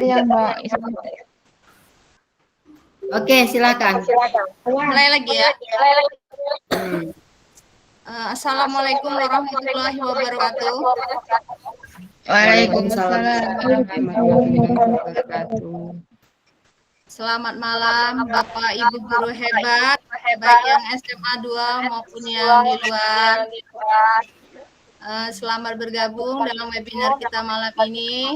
Ya, Mbak. Oke, silakan. Mulai lagi ya. Hmm. Assalamualaikum warahmatullahi wabarakatuh. Waalaikumsalam warahmatullahi wabarakatuh. Selamat malam Bapak Ibu guru hebat, baik yang SMA 2 maupun yang di luar. Selamat bergabung dalam webinar kita malam ini.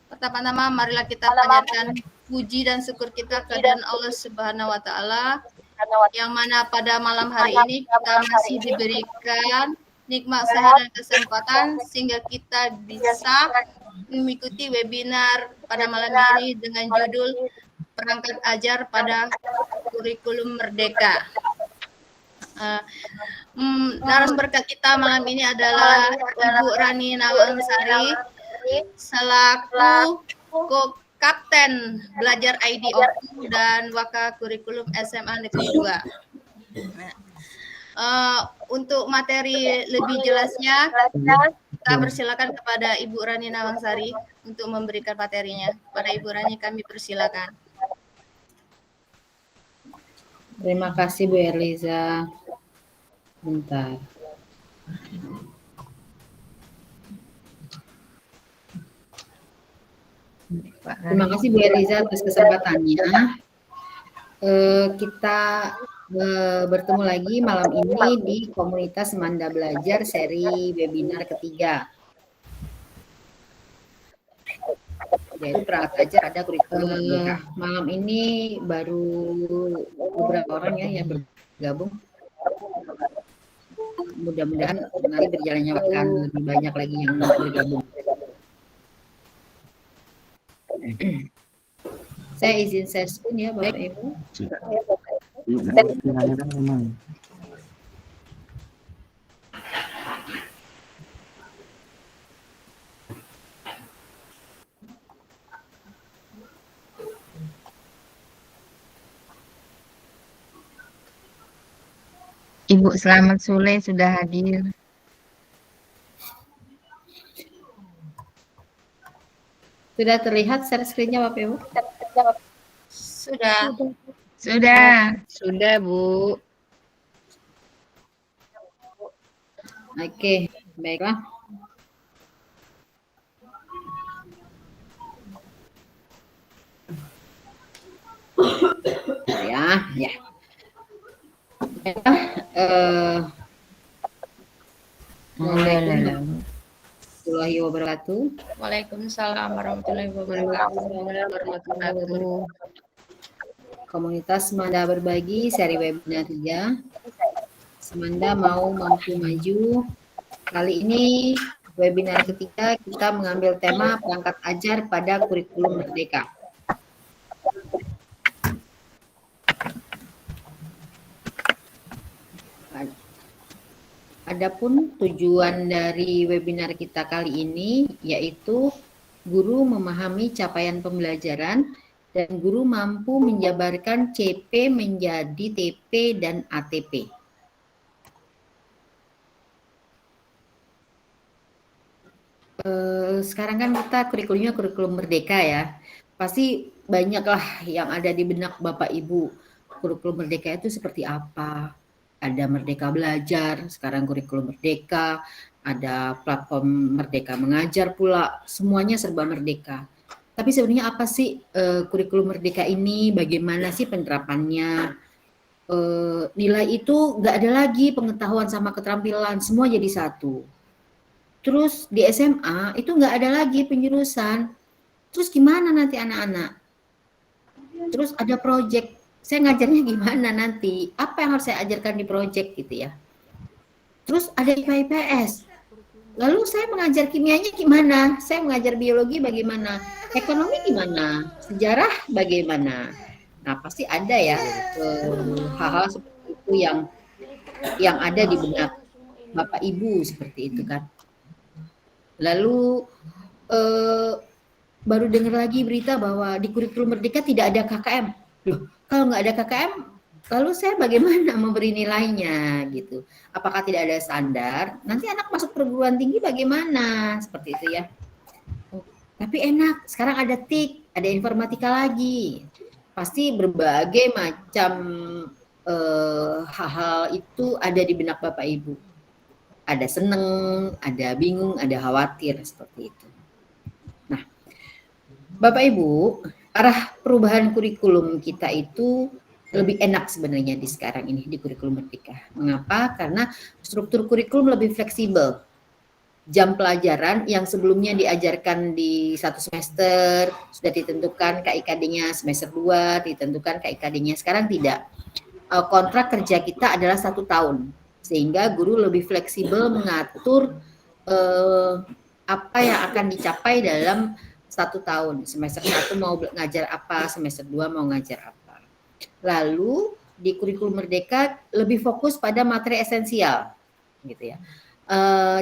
Pertama-tama marilah kita panjatkan puji dan syukur kita kehadirat Allah Subhanahu wa taala yang mana pada malam hari ini kita masih diberikan nikmat sehat dan kesempatan sehingga kita bisa mengikuti webinar pada malam ini dengan judul Perangkat Ajar pada Kurikulum Merdeka. Narasumber kita malam ini adalah Ibu Rani Nawangsari selaku Kapten Belajar IDOQ dan Waka Kurikulum SMA Negeri 2. Untuk materi lebih jelasnya, kita persilakan kepada Ibu Rani Nawangsari untuk memberikan materinya. Pada Ibu Rani kami persilakan. Terima kasih Bu Erliza. Bentar. Terima kasih Bu Eliza atas kesempatannya. Kita bertemu lagi malam ini di komunitas Semanda Belajar seri webinar ketiga. Yaitu perangkat ajar ada kurikulum merdeka. Malam ini baru beberapa orang ya yang bergabung. Mudah-mudahan nanti berjalannya akan lebih banyak lagi yang bergabung. Saya izin share screen ya Bapak Ibu. Ibu Selamat Sule sudah hadir. Sudah terlihat share screen-nya Bapak Ibu? Sudah. Sudah Bu. Oke, baiklah. Ya. Warahmatullahi wabarakatuh. Waalaikumsalam warahmatullahi wabarakatuh. Komunitas Semanda Berbagi seri webinar 3. Semanda mau mampu maju. Kali ini webinar ketiga kita mengambil tema perangkat ajar pada kurikulum merdeka. Adapun tujuan dari webinar kita kali ini yaitu guru memahami capaian pembelajaran dan guru mampu menjabarkan CP menjadi TP dan ATP. Sekarang kan kita kurikulumnya kurikulum merdeka ya. Pasti banyaklah yang ada di benak Bapak Ibu. Kurikulum merdeka itu seperti apa? Ada Merdeka Belajar, sekarang kurikulum merdeka, ada platform Merdeka Mengajar pula, semuanya serba merdeka. Tapi sebenarnya apa sih kurikulum merdeka ini? Bagaimana sih penerapannya? Nilai itu nggak ada lagi pengetahuan sama keterampilan, semua jadi satu. Terus di SMA itu nggak ada lagi penjurusan. Terus gimana nanti anak-anak? Terus ada proyek. Saya ngajarnya gimana nanti? Apa yang harus saya ajarkan di proyek gitu ya? Terus ada IPA IPS. Lalu saya mengajar kimianya gimana? Saya mengajar biologi bagaimana? Ekonomi gimana? Sejarah bagaimana? Nah pasti ada ya hal-hal seperti itu yang ada di benak Bapak Ibu seperti itu kan. Lalu baru dengar lagi berita bahwa di kurikulum merdeka tidak ada KKM. Loh, kalau nggak ada KKM, lalu saya bagaimana memberi nilainya gitu? Apakah tidak ada standar? Nanti anak masuk perguruan tinggi bagaimana? Seperti itu ya. Tapi enak, sekarang ada TIK, ada informatika lagi. Pasti berbagai macam hal-hal itu ada di benak Bapak Ibu. Ada seneng, ada bingung, ada khawatir, seperti itu. Nah, Bapak Ibu, arah perubahan kurikulum kita itu lebih enak sebenarnya di sekarang ini, di kurikulum Merdeka. Mengapa? Karena struktur kurikulum lebih fleksibel. Jam pelajaran yang sebelumnya diajarkan di 1 semester sudah ditentukan KIKD-nya semester 2, ditentukan KIKD-nya. Sekarang tidak. Kontrak kerja kita adalah 1 tahun, sehingga guru lebih fleksibel mengatur apa yang akan dicapai dalam 1 tahun. Semester 1 mau ngajar apa, semester 2 mau ngajar apa. Lalu di kurikulum Merdeka lebih fokus pada materi esensial, gitu ya.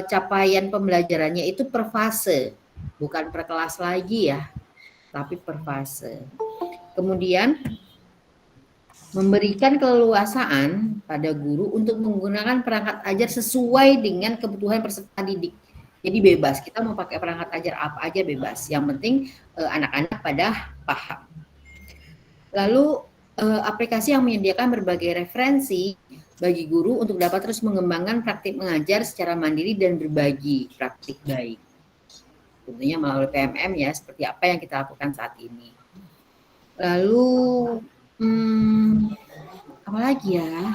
Capaian pembelajarannya itu per fase, bukan per kelas lagi ya, tapi per fase. Kemudian memberikan keleluasaan pada guru untuk menggunakan perangkat ajar sesuai dengan kebutuhan peserta didik. Jadi bebas, kita mau pakai perangkat ajar apa aja bebas. Yang penting anak-anak pada paham. Lalu aplikasi yang menyediakan berbagai referensi bagi guru untuk dapat terus mengembangkan praktik mengajar secara mandiri dan berbagi praktik baik. Tentunya melalui PMM ya, seperti apa yang kita lakukan saat ini. Lalu, apa lagi ya?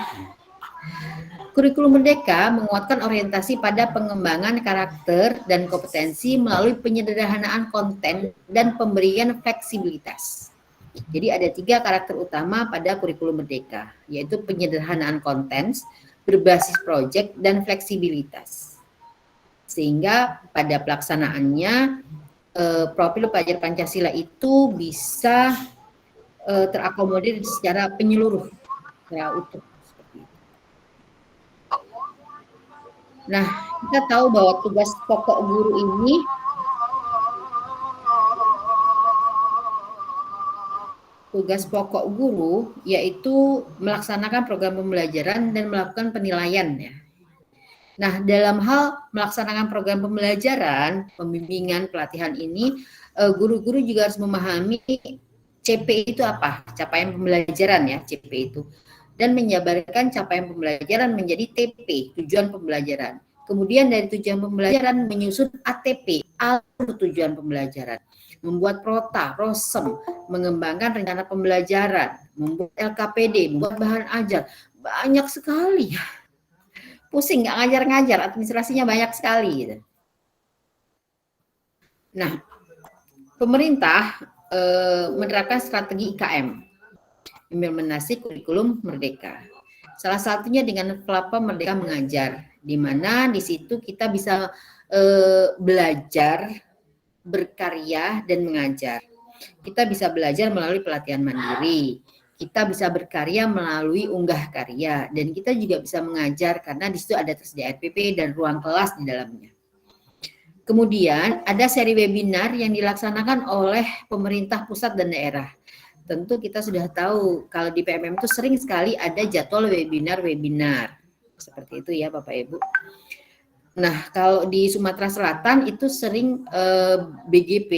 Kurikulum Merdeka menguatkan orientasi pada pengembangan karakter dan kompetensi melalui penyederhanaan konten dan pemberian fleksibilitas. Jadi ada 3 karakter utama pada kurikulum Merdeka, yaitu penyederhanaan konten, berbasis proyek, dan fleksibilitas. Sehingga pada pelaksanaannya profil pelajar Pancasila itu bisa terakomodir secara penyeluruh, secara utuh. Seperti itu. Nah, kita tahu bahwa tugas pokok guru ini yaitu melaksanakan program pembelajaran dan melakukan penilaian ya. Nah, dalam hal melaksanakan program pembelajaran, pembimbingan, pelatihan ini, guru-guru juga harus memahami CP itu apa, capaian pembelajaran ya, CP itu. Dan menjabarkan capaian pembelajaran menjadi TP, tujuan pembelajaran. Kemudian dari tujuan pembelajaran menyusun ATP, alur tujuan pembelajaran. Membuat prota, rosem, mengembangkan rencana pembelajaran, membuat LKPD, membuat bahan ajar. Banyak sekali. Pusing nggak ngajar-ngajar, administrasinya banyak sekali. Gitu. Nah, pemerintah menerapkan strategi IKM, implementasi kurikulum Merdeka. Salah satunya dengan platform Merdeka Mengajar, di mana di situ kita bisa belajar, berkarya, dan mengajar. Kita bisa belajar melalui pelatihan mandiri, kita bisa berkarya melalui unggah karya, dan kita juga bisa mengajar karena di situ ada tersedia RPP dan ruang kelas di dalamnya. Kemudian ada seri webinar yang dilaksanakan oleh pemerintah pusat dan daerah. Tentu kita sudah tahu kalau di PMM itu sering sekali ada jadwal webinar-webinar. Seperti itu ya Bapak Ibu. Nah, kalau di Sumatera Selatan itu sering BGP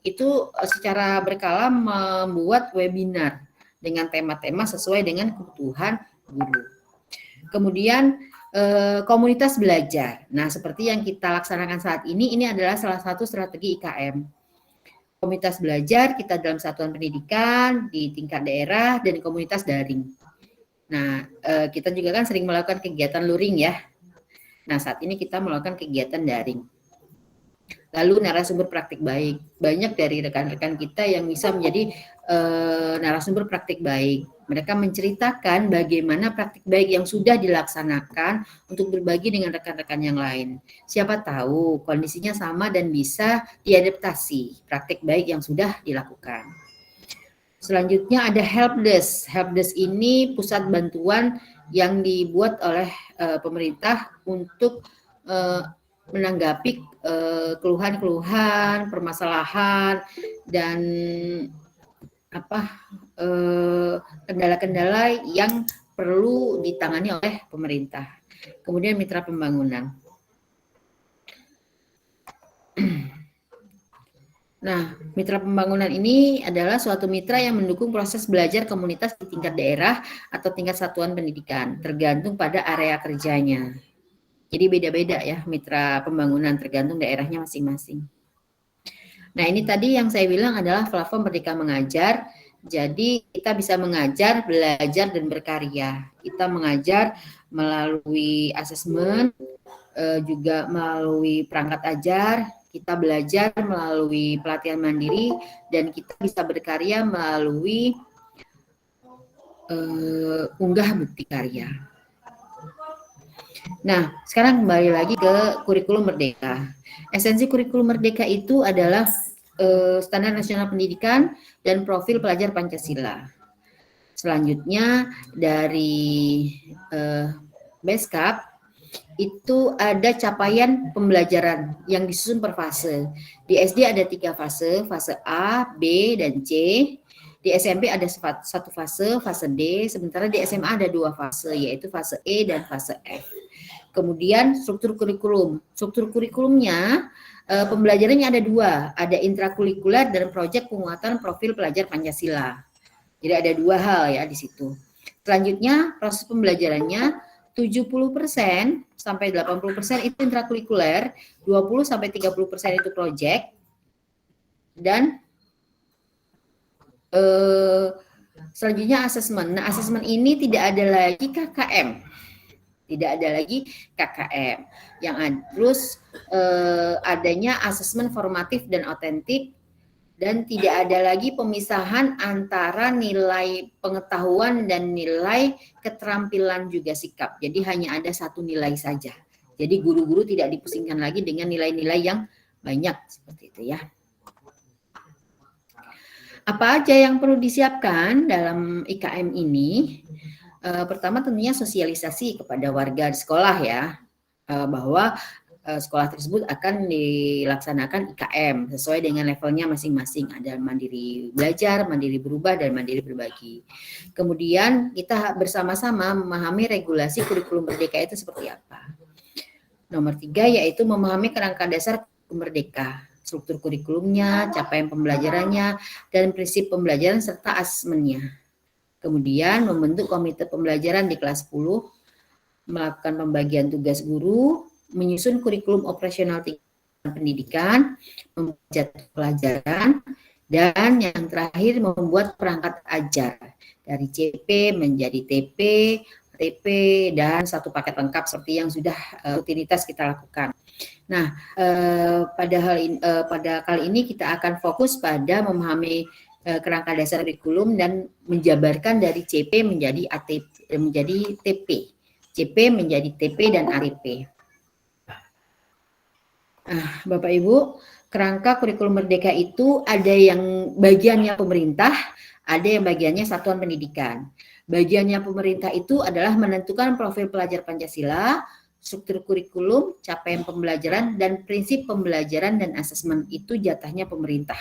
itu secara berkala membuat webinar dengan tema-tema sesuai dengan kebutuhan guru. Kemudian komunitas belajar. Nah, seperti yang kita laksanakan saat ini adalah salah satu strategi IKM. Komunitas belajar kita dalam satuan pendidikan di tingkat daerah dan komunitas daring. Nah, kita juga kan sering melakukan kegiatan luring ya. Nah, saat ini kita melakukan kegiatan daring. Lalu narasumber praktik baik. Banyak dari rekan-rekan kita yang bisa menjadi narasumber praktik baik. Mereka menceritakan bagaimana praktik baik yang sudah dilaksanakan untuk berbagi dengan rekan-rekan yang lain. Siapa tahu kondisinya sama dan bisa diadaptasi praktik baik yang sudah dilakukan. Selanjutnya ada helpdesk. Helpdesk ini pusat bantuan yang dibuat oleh pemerintah untuk menanggapi keluhan-keluhan, permasalahan, dan kendala-kendala yang perlu ditangani oleh pemerintah. Kemudian mitra pembangunan. Nah, mitra pembangunan ini adalah suatu mitra yang mendukung proses belajar komunitas di tingkat daerah atau tingkat satuan pendidikan, tergantung pada area kerjanya. Jadi beda-beda ya mitra pembangunan, tergantung daerahnya masing-masing. Nah, ini tadi yang saya bilang adalah platform Merdeka Mengajar. Jadi kita bisa mengajar, belajar, dan berkarya. Kita mengajar melalui asesmen, juga melalui perangkat ajar, kita belajar melalui pelatihan mandiri, dan kita bisa berkarya melalui unggah bukti karya. Nah, sekarang kembali lagi ke kurikulum Merdeka. Esensi kurikulum Merdeka itu adalah standar nasional pendidikan dan profil pelajar Pancasila. Selanjutnya dari Beskap itu ada capaian pembelajaran yang disusun per fase. Di SD ada 3 fase, fase A, B, dan C. Di SMP ada satu fase, fase D. Sementara di SMA ada 2 fase, yaitu fase E dan fase F. Kemudian struktur kurikulum. Struktur kurikulumnya pembelajarannya ada 2, ada intrakurikuler dan proyek penguatan profil pelajar Pancasila. Jadi ada 2 hal ya di situ. Selanjutnya proses pembelajarannya 70% sampai 80% itu intrakurikuler, 20 sampai 30% itu proyek, dan selanjutnya asesmen. Nah, asesmen ini tidak ada lagi KKM. Tidak ada lagi KKM. Terus adanya asesmen formatif dan otentik, dan tidak ada lagi pemisahan antara nilai pengetahuan dan nilai keterampilan juga sikap. Jadi hanya ada satu nilai saja. Jadi guru-guru tidak dipusingkan lagi dengan nilai-nilai yang banyak seperti itu ya. Apa aja yang perlu disiapkan dalam IKM ini? Pertama tentunya sosialisasi kepada warga di sekolah ya, bahwa sekolah tersebut akan dilaksanakan IKM sesuai dengan levelnya masing-masing. Ada mandiri belajar, mandiri berubah, dan mandiri berbagi. Kemudian kita bersama-sama memahami regulasi kurikulum Merdeka itu seperti apa. Nomor 3 yaitu memahami kerangka dasar Merdeka, struktur kurikulumnya, capaian pembelajarannya, dan prinsip pembelajaran serta asesmennya. Kemudian membentuk komite pembelajaran di kelas 10, melakukan pembagian tugas guru, menyusun kurikulum operasional pendidikan, membuat pelajaran, dan yang terakhir membuat perangkat ajar dari CP menjadi TP, TP, dan satu paket lengkap seperti yang sudah rutinitas kita lakukan. Nah, pada kali ini kita akan fokus pada memahami kerangka dasar kurikulum dan menjabarkan dari CP menjadi menjadi TP, CP menjadi TP dan ARIP. Bapak Ibu, kerangka kurikulum Merdeka itu ada yang bagiannya pemerintah, ada yang bagiannya satuan pendidikan. Bagiannya pemerintah itu adalah menentukan profil pelajar Pancasila, struktur kurikulum, capaian pembelajaran, dan prinsip pembelajaran dan asesmen itu jatahnya pemerintah.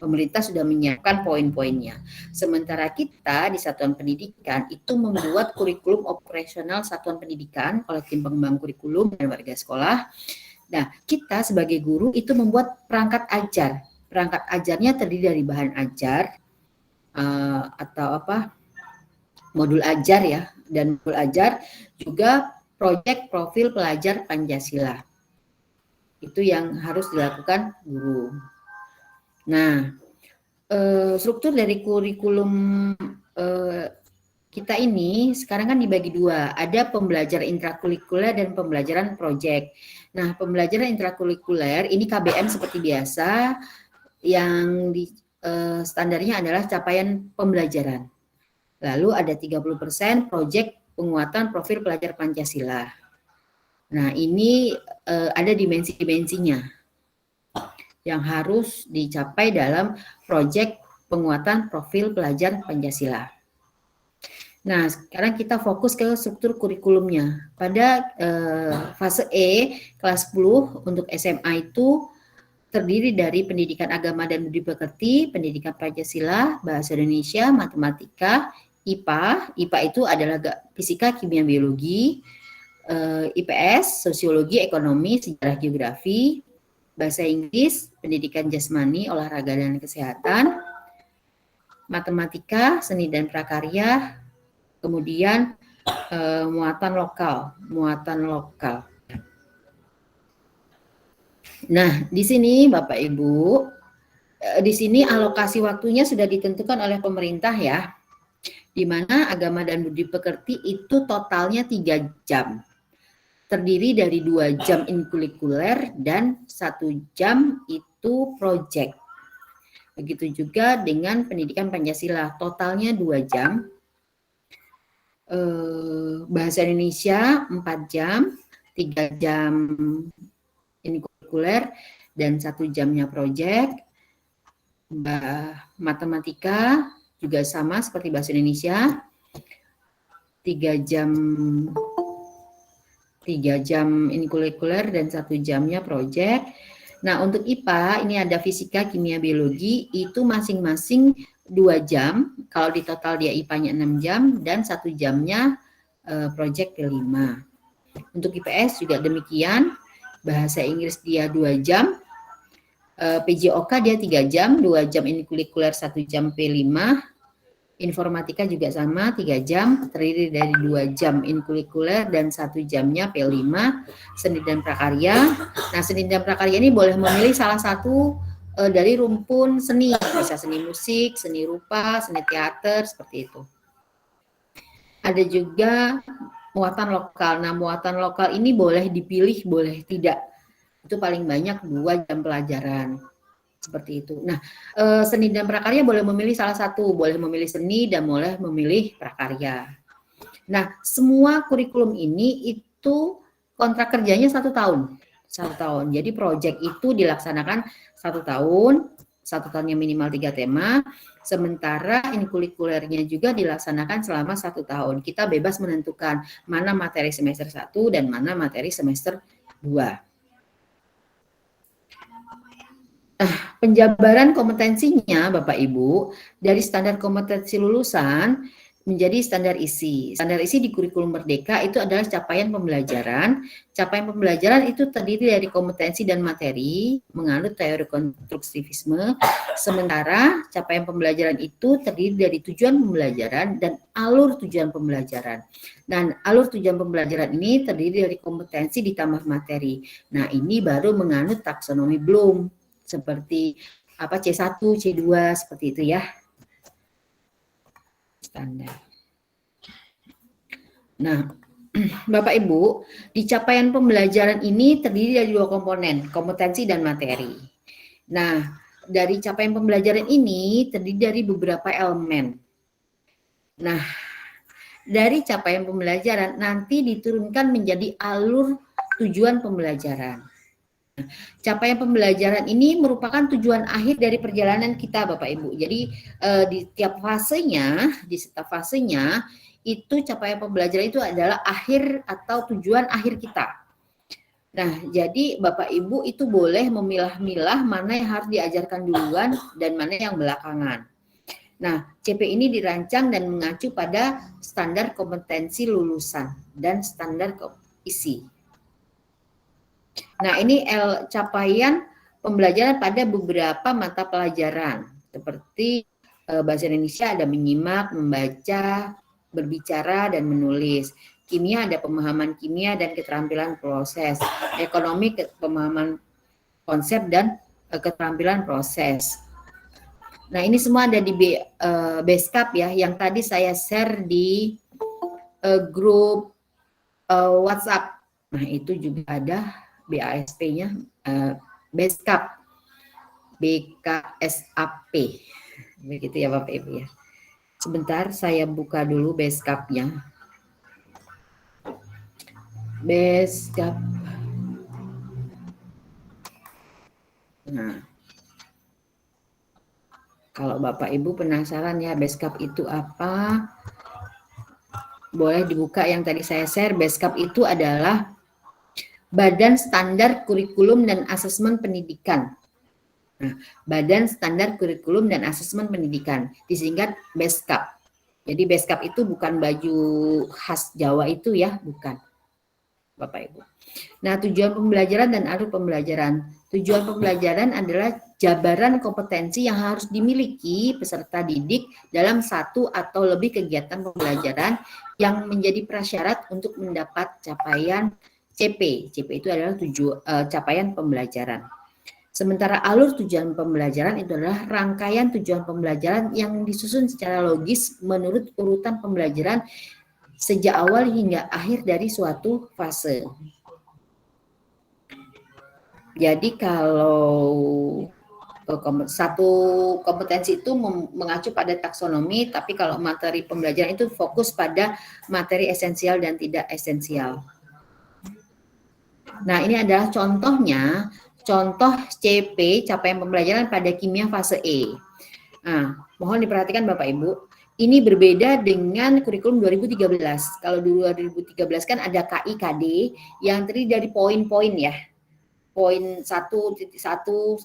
Pemerintah sudah menyiapkan poin-poinnya. Sementara kita di satuan pendidikan itu membuat kurikulum operasional satuan pendidikan oleh tim pengembang kurikulum dan warga sekolah. Nah, kita sebagai guru itu membuat perangkat ajar. Perangkat ajarnya terdiri dari bahan ajar modul ajar ya, dan modul ajar juga proyek profil pelajar Pancasila. Itu yang harus dilakukan guru. Nah, struktur dari kurikulum kita ini sekarang kan dibagi 2, ada pembelajaran intrakurikuler dan pembelajaran proyek. Nah, pembelajaran intrakurikuler ini KBM seperti biasa, yang standarnya adalah capaian pembelajaran. Lalu ada 30% proyek penguatan profil pelajar Pancasila. Nah, ini ada dimensi-dimensinya yang harus dicapai dalam proyek penguatan profil pelajar Pancasila. Nah, sekarang kita fokus ke struktur kurikulumnya. Pada fase E, kelas 10 untuk SMA itu terdiri dari pendidikan agama dan budi pekerti, pendidikan Pancasila, bahasa Indonesia, matematika, IPA. IPA itu adalah fisika, kimia, biologi, IPS, sosiologi, ekonomi, sejarah, geografi, bahasa Inggris, pendidikan jasmani, olahraga dan kesehatan, matematika, seni dan prakarya, kemudian muatan lokal. Nah, di sini Bapak Ibu, di sini alokasi waktunya sudah ditentukan oleh pemerintah ya, di mana agama dan budi pekerti itu totalnya 3 jam. Terdiri dari 2 jam inkurikuler dan 1 jam itu proyek. Begitu juga dengan pendidikan Pancasila, totalnya 2 jam. Bahasa Indonesia 4 jam, 3 jam inkurikuler dan 1 jamnya proyek. Matematika juga sama seperti bahasa Indonesia, 3 jam inkurikuler dan 1 jamnya proyek. Nah, untuk IPA ini ada fisika, kimia, biologi, itu masing-masing 2 jam. Kalau di total dia IPA-nya 6 jam dan 1 jamnya proyek P5. Untuk IPS juga demikian, bahasa Inggris dia 2 jam, PJOK dia 3 jam, 2 jam inkurikuler, 1 jam P5. Informatika juga sama, 3 jam, terdiri dari 2 jam inkurikuler dan 1 jamnya P5, seni dan prakarya. Nah, seni dan prakarya ini boleh memilih salah satu dari rumpun seni, bisa seni musik, seni rupa, seni teater, seperti itu. Ada juga muatan lokal. Nah, muatan lokal ini boleh dipilih, boleh tidak. Itu paling banyak 2 jam pelajaran. Seperti itu. Nah, seni dan prakarya boleh memilih salah satu, boleh memilih seni dan boleh memilih prakarya. Nah, semua kurikulum ini itu kontrak kerjanya 1 tahun. 1 tahun. Jadi proyek itu dilaksanakan 1 tahun, 1 tahunnya minimal 3 tema, sementara inkurikulernya juga dilaksanakan selama 1 tahun. Kita bebas menentukan mana materi semester 1 dan mana materi semester 2. Penjabaran kompetensinya Bapak Ibu dari standar kompetensi lulusan menjadi standar isi. Standar isi di kurikulum Merdeka itu adalah capaian pembelajaran. Capaian pembelajaran itu terdiri dari kompetensi dan materi menganut teori konstruktivisme. Sementara capaian pembelajaran itu terdiri dari tujuan pembelajaran dan alur tujuan pembelajaran. Dan alur tujuan pembelajaran ini terdiri dari kompetensi ditambah materi. Nah, ini baru menganut taksonomi Bloom. Seperti apa C1, C2 seperti itu ya. Standar. Nah, Bapak Ibu, di capaian pembelajaran ini terdiri dari 2 komponen, kompetensi dan materi. Nah, dari capaian pembelajaran ini terdiri dari beberapa elemen. Nah, dari capaian pembelajaran nanti diturunkan menjadi alur tujuan pembelajaran. Capaian pembelajaran ini merupakan tujuan akhir dari perjalanan kita Bapak Ibu. Jadi di setiap fasenya itu capaian pembelajaran itu adalah akhir atau tujuan akhir kita. Nah, jadi Bapak Ibu itu boleh memilah-milah mana yang harus diajarkan duluan dan mana yang belakangan. Nah, CP ini dirancang dan mengacu pada standar kompetensi lulusan dan standar isi. Nah, ini capaian pembelajaran pada beberapa mata pelajaran. Seperti bahasa Indonesia ada menyimak, membaca, berbicara, dan menulis. Kimia ada pemahaman kimia dan keterampilan proses. Ekonomi, pemahaman konsep dan keterampilan proses. Nah, ini semua ada di Beskap ya, yang tadi saya share di grup WhatsApp. Nah, itu juga ada BASP-nya, Beskap, BKSAP, begitu ya Bapak Ibu ya. Sebentar saya buka dulu Beskap-nya. Beskap. Nah, kalau Bapak Ibu penasaran ya Beskap itu apa, boleh dibuka yang tadi saya share. Beskap itu adalah Badan Standar Kurikulum dan Asesmen Pendidikan. Nah, Badan Standar Kurikulum dan Asesmen Pendidikan, disingkat Beskap. Jadi Beskap itu bukan baju khas Jawa itu ya, bukan. Bapak Ibu. Nah, tujuan pembelajaran dan alur pembelajaran. Tujuan pembelajaran adalah jabaran kompetensi yang harus dimiliki peserta didik dalam satu atau lebih kegiatan pembelajaran yang menjadi prasyarat untuk mendapat capaian CP. CP itu adalah capaian pembelajaran. Sementara alur tujuan pembelajaran itu adalah rangkaian tujuan pembelajaran yang disusun secara logis menurut urutan pembelajaran sejak awal hingga akhir dari suatu fase. Jadi kalau satu kompetensi itu mengacu pada taksonomi, tapi kalau materi pembelajaran itu fokus pada materi esensial dan tidak esensial. Nah, ini adalah contohnya, contoh CP, capaian pembelajaran pada kimia fase E. Nah, mohon diperhatikan Bapak Ibu, ini berbeda dengan kurikulum 2013. Kalau 2013 kan ada KI, KD yang terdiri dari poin-poin ya. Poin 1.1, 1.2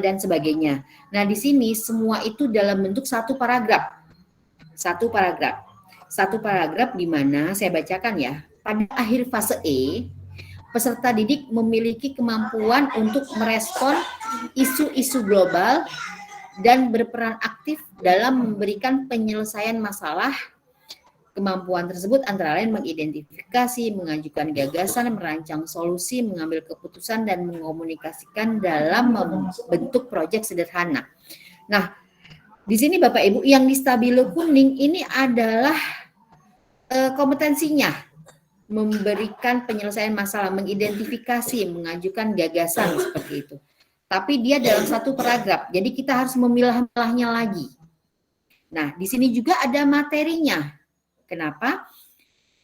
dan sebagainya. Nah, di sini semua itu dalam bentuk satu paragraf. Satu paragraf. Satu paragraf di mana saya bacakan ya. Pada akhir fase E, peserta didik memiliki kemampuan untuk merespon isu-isu global dan berperan aktif dalam memberikan penyelesaian masalah. Kemampuan tersebut antara lain mengidentifikasi, mengajukan gagasan, merancang solusi, mengambil keputusan, dan mengomunikasikan dalam membentuk proyek sederhana. Nah, di sini Bapak Ibu yang di stabilo kuning ini adalah kompetensinya, memberikan penyelesaian masalah, mengidentifikasi, mengajukan gagasan seperti itu. Tapi dia dalam satu paragraf, jadi kita harus memilah-milahnya lagi. Nah, di sini juga ada materinya. Kenapa?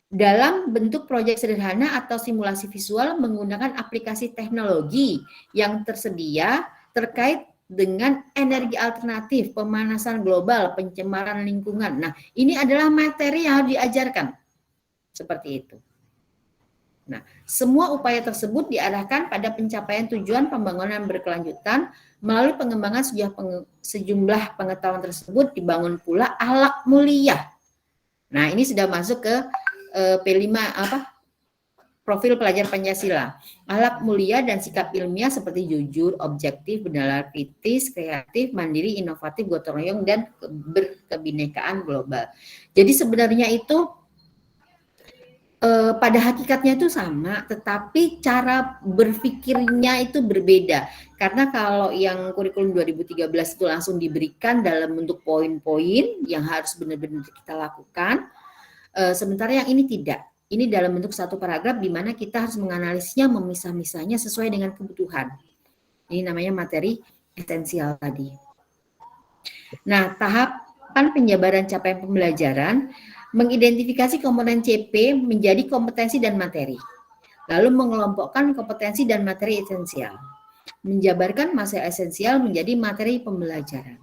Dalam bentuk proyek sederhana atau simulasi visual menggunakan aplikasi teknologi yang tersedia terkait dengan energi alternatif, pemanasan global, pencemaran lingkungan. Nah, ini adalah materi yang harus diajarkan. Seperti itu. Nah, semua upaya tersebut diarahkan pada pencapaian tujuan pembangunan berkelanjutan melalui pengembangan sejumlah pengetahuan tersebut dibangun pula akhlak mulia. Nah, ini sudah masuk ke P5 profil pelajar Pancasila. Akhlak mulia dan sikap ilmiah seperti jujur, objektif, bernalar kritis, kreatif, mandiri, inovatif, gotong royong, dan berkebinekaan global. Jadi sebenarnya itu pada hakikatnya itu sama, tetapi cara berpikirnya itu berbeda. Karena kalau yang kurikulum 2013 itu langsung diberikan dalam bentuk poin-poin yang harus benar-benar kita lakukan, sementara yang ini tidak. Ini dalam bentuk satu paragraf di mana kita harus menganalisnya, memisah-misahnya sesuai dengan kebutuhan. Ini namanya materi esensial tadi. Nah, tahapan penjabaran capaian pembelajaran mengidentifikasi komponen CP menjadi kompetensi dan materi. Lalu mengelompokkan kompetensi dan materi esensial. Menjabarkan masalah esensial menjadi materi pembelajaran.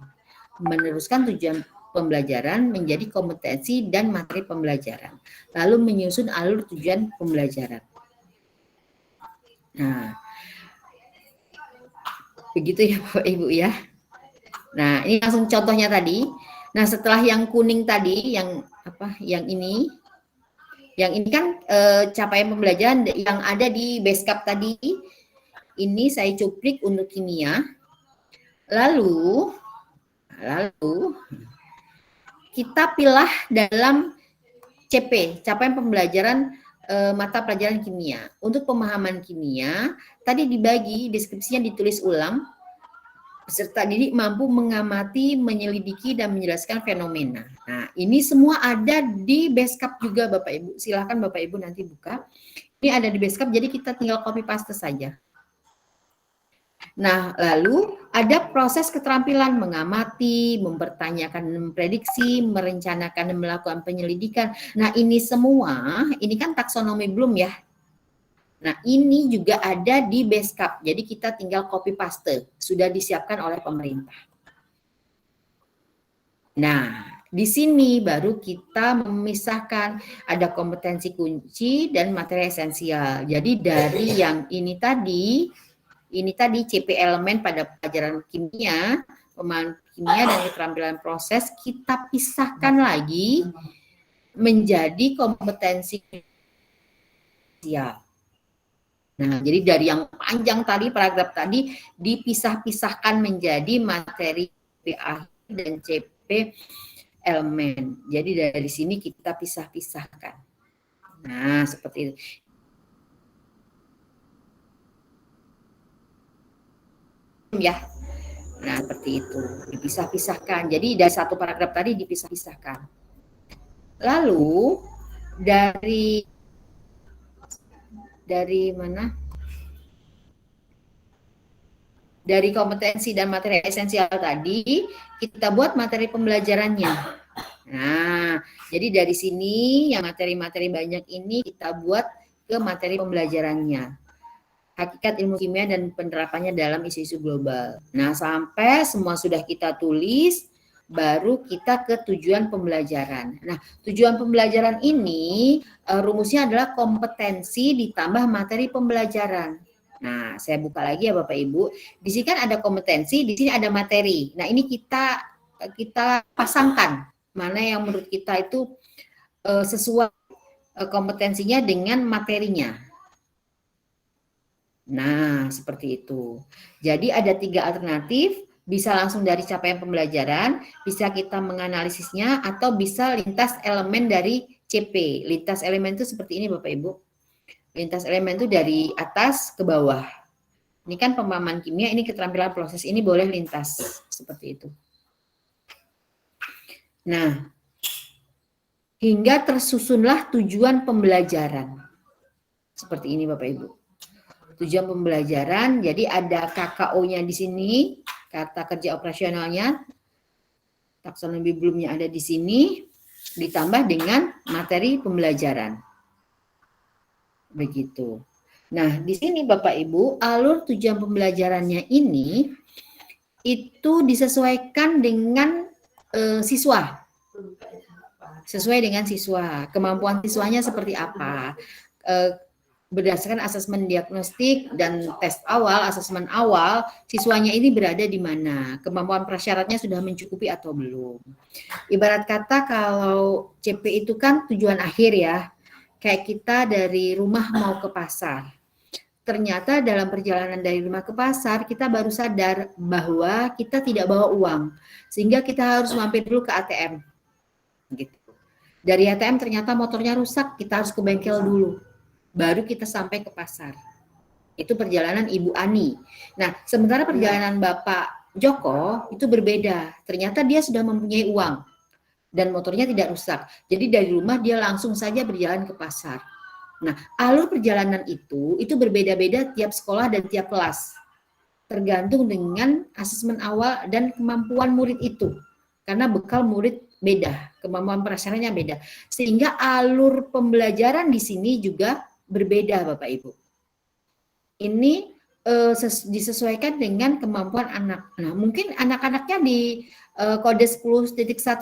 Meneruskan tujuan pembelajaran menjadi kompetensi dan materi pembelajaran. Lalu menyusun alur tujuan pembelajaran. Nah, begitu ya Bapak Ibu ya. Nah, ini langsung contohnya tadi. Nah, setelah yang kuning tadi, yang ini kan capaian pembelajaran yang ada di Beskap tadi, ini saya cuplik untuk kimia. Lalu kita pilah dalam CP, capaian pembelajaran mata pelajaran kimia. Untuk pemahaman kimia, tadi dibagi, deskripsinya ditulis ulang. Peserta didik mampu mengamati, menyelidiki, dan menjelaskan fenomena. Nah, ini semua ada di Beskap juga Bapak Ibu. Silakan Bapak Ibu nanti buka. Ini ada di Beskap, jadi kita tinggal copy paste saja. Nah, lalu ada proses keterampilan mengamati, mempertanyakan, memprediksi, merencanakan, dan melakukan penyelidikan. Nah, ini semua, ini kan taksonomi belum ya. Nah, ini juga ada di Beskap. Jadi kita tinggal copy paste. Sudah disiapkan oleh pemerintah. Nah, di sini baru kita memisahkan ada kompetensi kunci dan materi esensial. Jadi dari yang ini tadi CP elemen pada pelajaran kimia, pemahaman kimia dan keterampilan proses, kita pisahkan lagi menjadi kompetensi esensial. Nah, jadi dari yang panjang tadi, paragraf tadi, dipisah-pisahkan menjadi materi CP akhir dan CP elemen. Jadi dari sini kita pisah-pisahkan. Nah, seperti itu. Ya, nah seperti itu. Dipisah-pisahkan. Jadi dari satu paragraf tadi dipisah-pisahkan. Lalu, dari mana? Dari kompetensi dan materi esensial tadi, kita buat materi pembelajarannya. Nah, jadi dari sini yang materi-materi banyak ini kita buat ke materi pembelajarannya. Hakikat ilmu kimia dan penerapannya dalam isu-isu global. Nah, sampai semua sudah kita tulis, baru kita ke tujuan pembelajaran. Nah, tujuan pembelajaran ini rumusnya adalah kompetensi ditambah materi pembelajaran. Nah, saya buka lagi ya Bapak Ibu. Di sini kan ada kompetensi, di sini ada materi. Nah, ini kita pasangkan mana yang menurut kita itu sesuai kompetensinya dengan materinya. Nah, seperti itu. Jadi ada 3 alternatif, bisa langsung dari capaian pembelajaran, bisa kita menganalisisnya, atau bisa lintas elemen dari CP. Lintas elemen itu seperti ini Bapak Ibu. Lintas elemen itu dari atas ke bawah. Ini kan pemahaman kimia, ini keterampilan proses, ini boleh lintas. Seperti itu. Nah, hingga tersusunlah tujuan pembelajaran. Seperti ini Bapak Ibu. Tujuan pembelajaran, jadi ada KKO-nya di sini, kata kerja operasionalnya, taksonomi belumnya ada di sini, ditambah dengan materi pembelajaran. Begitu. Nah, di sini Bapak Ibu, alur tujuan pembelajarannya ini itu disesuaikan dengan siswa. Sesuai dengan siswa. Kemampuan siswanya seperti apa? Berdasarkan asesmen diagnostik dan tes awal, asesmen awal, siswanya ini berada di mana? Kemampuan prasyaratnya sudah mencukupi atau belum? Ibarat kata kalau CP itu kan tujuan akhir ya, kayak kita dari rumah mau ke pasar. Ternyata dalam perjalanan dari rumah ke pasar, kita baru sadar bahwa kita tidak bawa uang, sehingga kita harus mampir dulu ke ATM. Gitu. Dari ATM ternyata motornya rusak, kita harus ke bengkel dulu. Baru kita sampai ke pasar. Itu perjalanan Ibu Ani. Nah, sementara perjalanan Bapak Joko itu berbeda. Ternyata dia sudah mempunyai uang dan motornya tidak rusak. Jadi dari rumah dia langsung saja berjalan ke pasar. Nah, alur perjalanan itu berbeda-beda tiap sekolah dan tiap kelas. Tergantung dengan asesmen awal dan kemampuan murid itu. Karena bekal murid beda, kemampuan prasyaratnya beda. Sehingga alur pembelajaran di sini juga berbeda Bapak Ibu. Ini disesuaikan dengan kemampuan anak. Nah, mungkin anak-anaknya di kode 10.1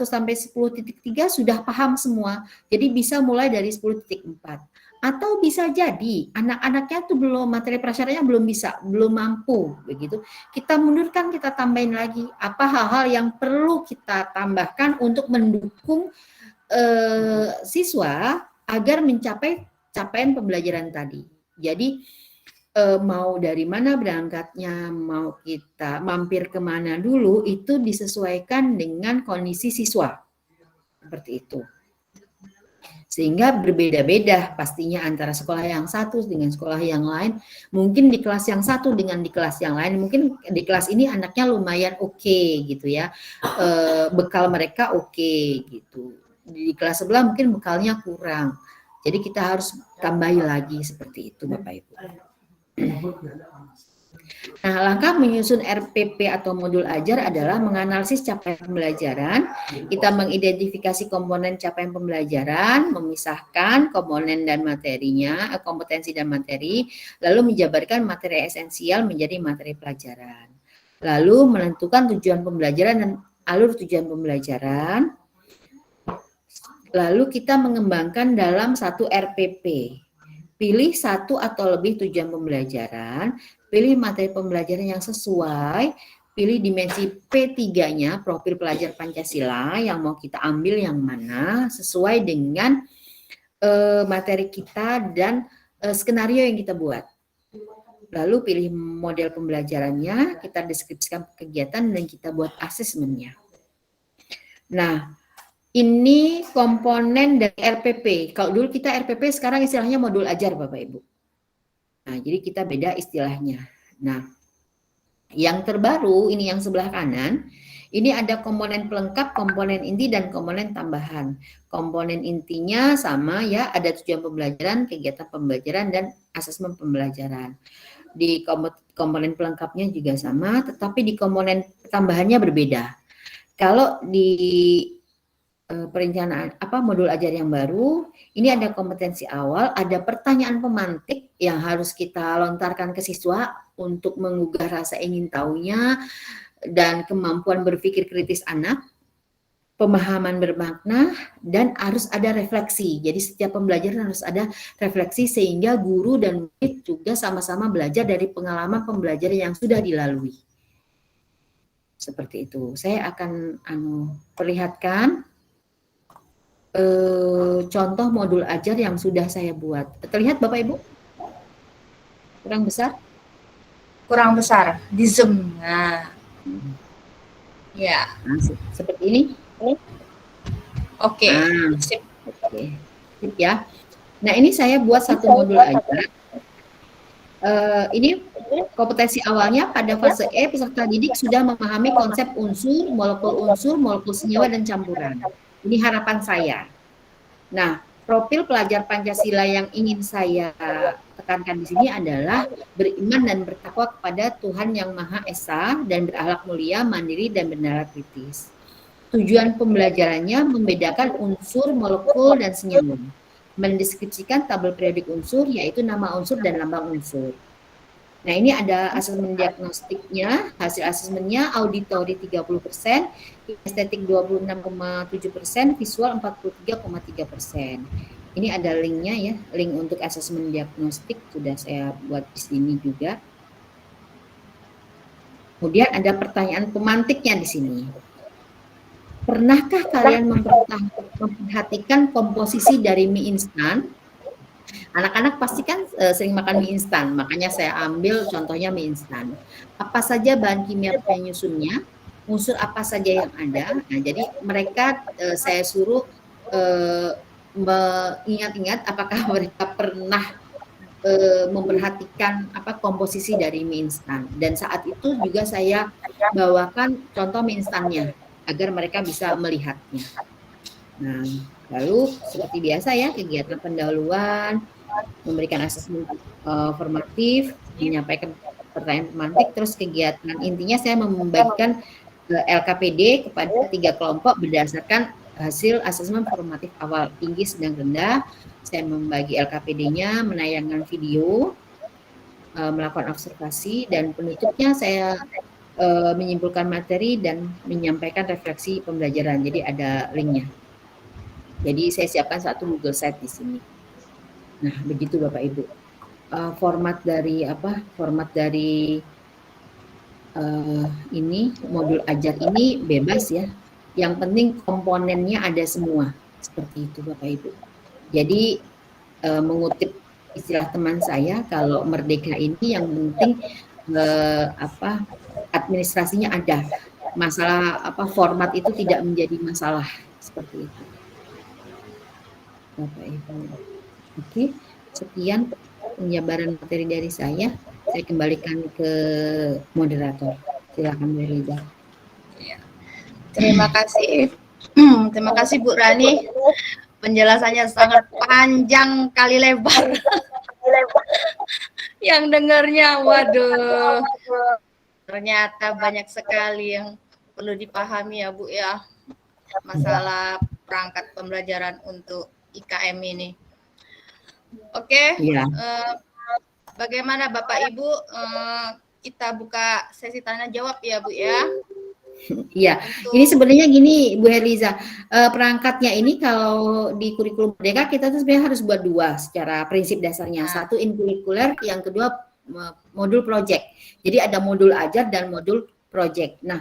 sampai 10.3 sudah paham semua. Jadi bisa mulai dari 10.4. Atau bisa jadi anak-anaknya tuh belum, materi prasyaratnya belum mampu begitu. Kita mundurkan, kita tambahin lagi apa hal-hal yang perlu kita tambahkan untuk mendukung siswa agar mencapai capaian pembelajaran tadi. Jadi mau dari mana berangkatnya, mau kita mampir kemana dulu, itu disesuaikan dengan kondisi siswa. Seperti itu. Sehingga berbeda-beda pastinya antara sekolah yang satu dengan sekolah yang lain. Mungkin di kelas yang satu dengan di kelas yang lain. Mungkin di kelas ini anaknya lumayan oke gitu ya. Bekal mereka oke gitu. Di kelas sebelah mungkin bekalnya kurang. Jadi kita harus tambahi lagi seperti itu Bapak Ibu. Nah, langkah menyusun RPP atau modul ajar adalah menganalisis capaian pembelajaran, kita mengidentifikasi komponen capaian pembelajaran, memisahkan komponen dan materinya, kompetensi dan materi, lalu menjabarkan materi esensial menjadi materi pelajaran. Lalu menentukan tujuan pembelajaran dan alur tujuan pembelajaran. Lalu kita mengembangkan dalam satu RPP. Pilih satu atau lebih tujuan pembelajaran, pilih materi pembelajaran yang sesuai, pilih dimensi P3-nya, profil pelajar Pancasila, yang mau kita ambil yang mana, sesuai dengan materi kita dan skenario yang kita buat. Lalu pilih model pembelajarannya, kita deskripsikan kegiatan dan kita buat asesmennya. Nah, ini komponen dari RPP. Kalau dulu kita RPP, sekarang istilahnya modul ajar Bapak Ibu. Nah, jadi kita beda istilahnya. Nah, yang terbaru ini yang sebelah kanan, ini ada komponen pelengkap, komponen inti, dan komponen tambahan. Komponen intinya sama ya, ada tujuan pembelajaran, kegiatan pembelajaran, dan asesmen pembelajaran. Di komponen pelengkapnya juga sama, tetapi di komponen tambahannya berbeda. Kalau di perencanaan modul ajar yang baru, ini ada kompetensi awal, ada pertanyaan pemantik yang harus kita lontarkan ke siswa untuk menggugah rasa ingin tahunya dan kemampuan berpikir kritis anak, pemahaman bermakna, dan harus ada refleksi. Jadi setiap pembelajaran harus ada refleksi sehingga guru dan murid juga sama-sama belajar dari pengalaman pembelajaran yang sudah dilalui. Seperti itu. Saya akan perlihatkan contoh modul ajar yang sudah saya buat. Terlihat Bapak Ibu? Kurang besar? Kurang besar. Di Zoom. Nah. Ya. Nah, seperti ini. Oke. Sip. Oke. Sip ya. Nah, ini saya buat satu modul ajar. Ini kompetensi awalnya pada fase E, peserta didik sudah memahami konsep unsur, molekul senyawa, dan campuran. Ini harapan saya. Nah, profil pelajar Pancasila yang ingin saya tekankan di sini adalah beriman dan bertakwa kepada Tuhan Yang Maha Esa dan berakhlak mulia, mandiri, dan bernalar kritis. Tujuan pembelajarannya membedakan unsur, molekul, dan senyawa. Mendeskripsikan tabel periodik unsur, yaitu nama unsur dan lambang unsur. Nah, ini ada asesmen diagnostiknya, hasil asesmennya auditori 30%, estetik 26,7%, visual 43,3%. Ini ada linknya ya, link untuk asesmen diagnostik sudah saya buat di sini juga. Kemudian ada pertanyaan pemantiknya di sini. Pernahkah kalian memperhatikan komposisi dari mie instan? Anak-anak pasti kan sering makan mie instan, makanya saya ambil contohnya mie instan. Apa saja bahan kimia penyusunnya, unsur apa saja yang ada. Nah, jadi mereka saya suruh mengingat-ingat apakah mereka pernah memperhatikan komposisi dari mie instan. Dan saat itu juga saya bawakan contoh mie instannya agar mereka bisa melihatnya. Nah, lalu seperti biasa ya, kegiatan pendahuluan, memberikan asesmen formatif, menyampaikan pertanyaan pemantik, terus kegiatan intinya saya membagikan LKPD kepada 3 kelompok berdasarkan hasil asesmen formatif awal, tinggi, sedang, rendah. Saya membagi LKPD-nya, menayangkan video, melakukan observasi, dan penutupnya saya menyimpulkan materi dan menyampaikan refleksi pembelajaran. Jadi ada linknya. Jadi saya siapkan satu Google Sheet di sini. Nah, begitu Bapak Ibu. Format dari ini modul ajar ini bebas ya. Yang penting komponennya ada semua. Seperti itu Bapak Ibu. Jadi mengutip istilah teman saya, kalau merdeka ini yang penting administrasinya ada. Masalah format itu tidak menjadi masalah, seperti itu. Bapak Ibu. Oke, sekian penjabaran materi dari saya. Saya kembalikan ke moderator. Silakan Bu Riza. Terima kasih. Terima kasih Bu Rani. Penjelasannya sangat panjang kali lebar. Yang dengarnya, waduh. Ternyata banyak sekali yang perlu dipahami ya Bu ya. Masalah perangkat pembelajaran untuk IKM ini. Oke. Ya. Bagaimana Bapak Ibu? Kita buka sesi tanya jawab ya Bu ya. Iya, ini sebenarnya gini Bu Herliza, perangkatnya ini kalau di kurikulum merdeka kita tuh sebenarnya harus buat 2 secara prinsip dasarnya. Satu in kurikuler, yang kedua modul project. Jadi ada modul ajar dan modul project. Nah,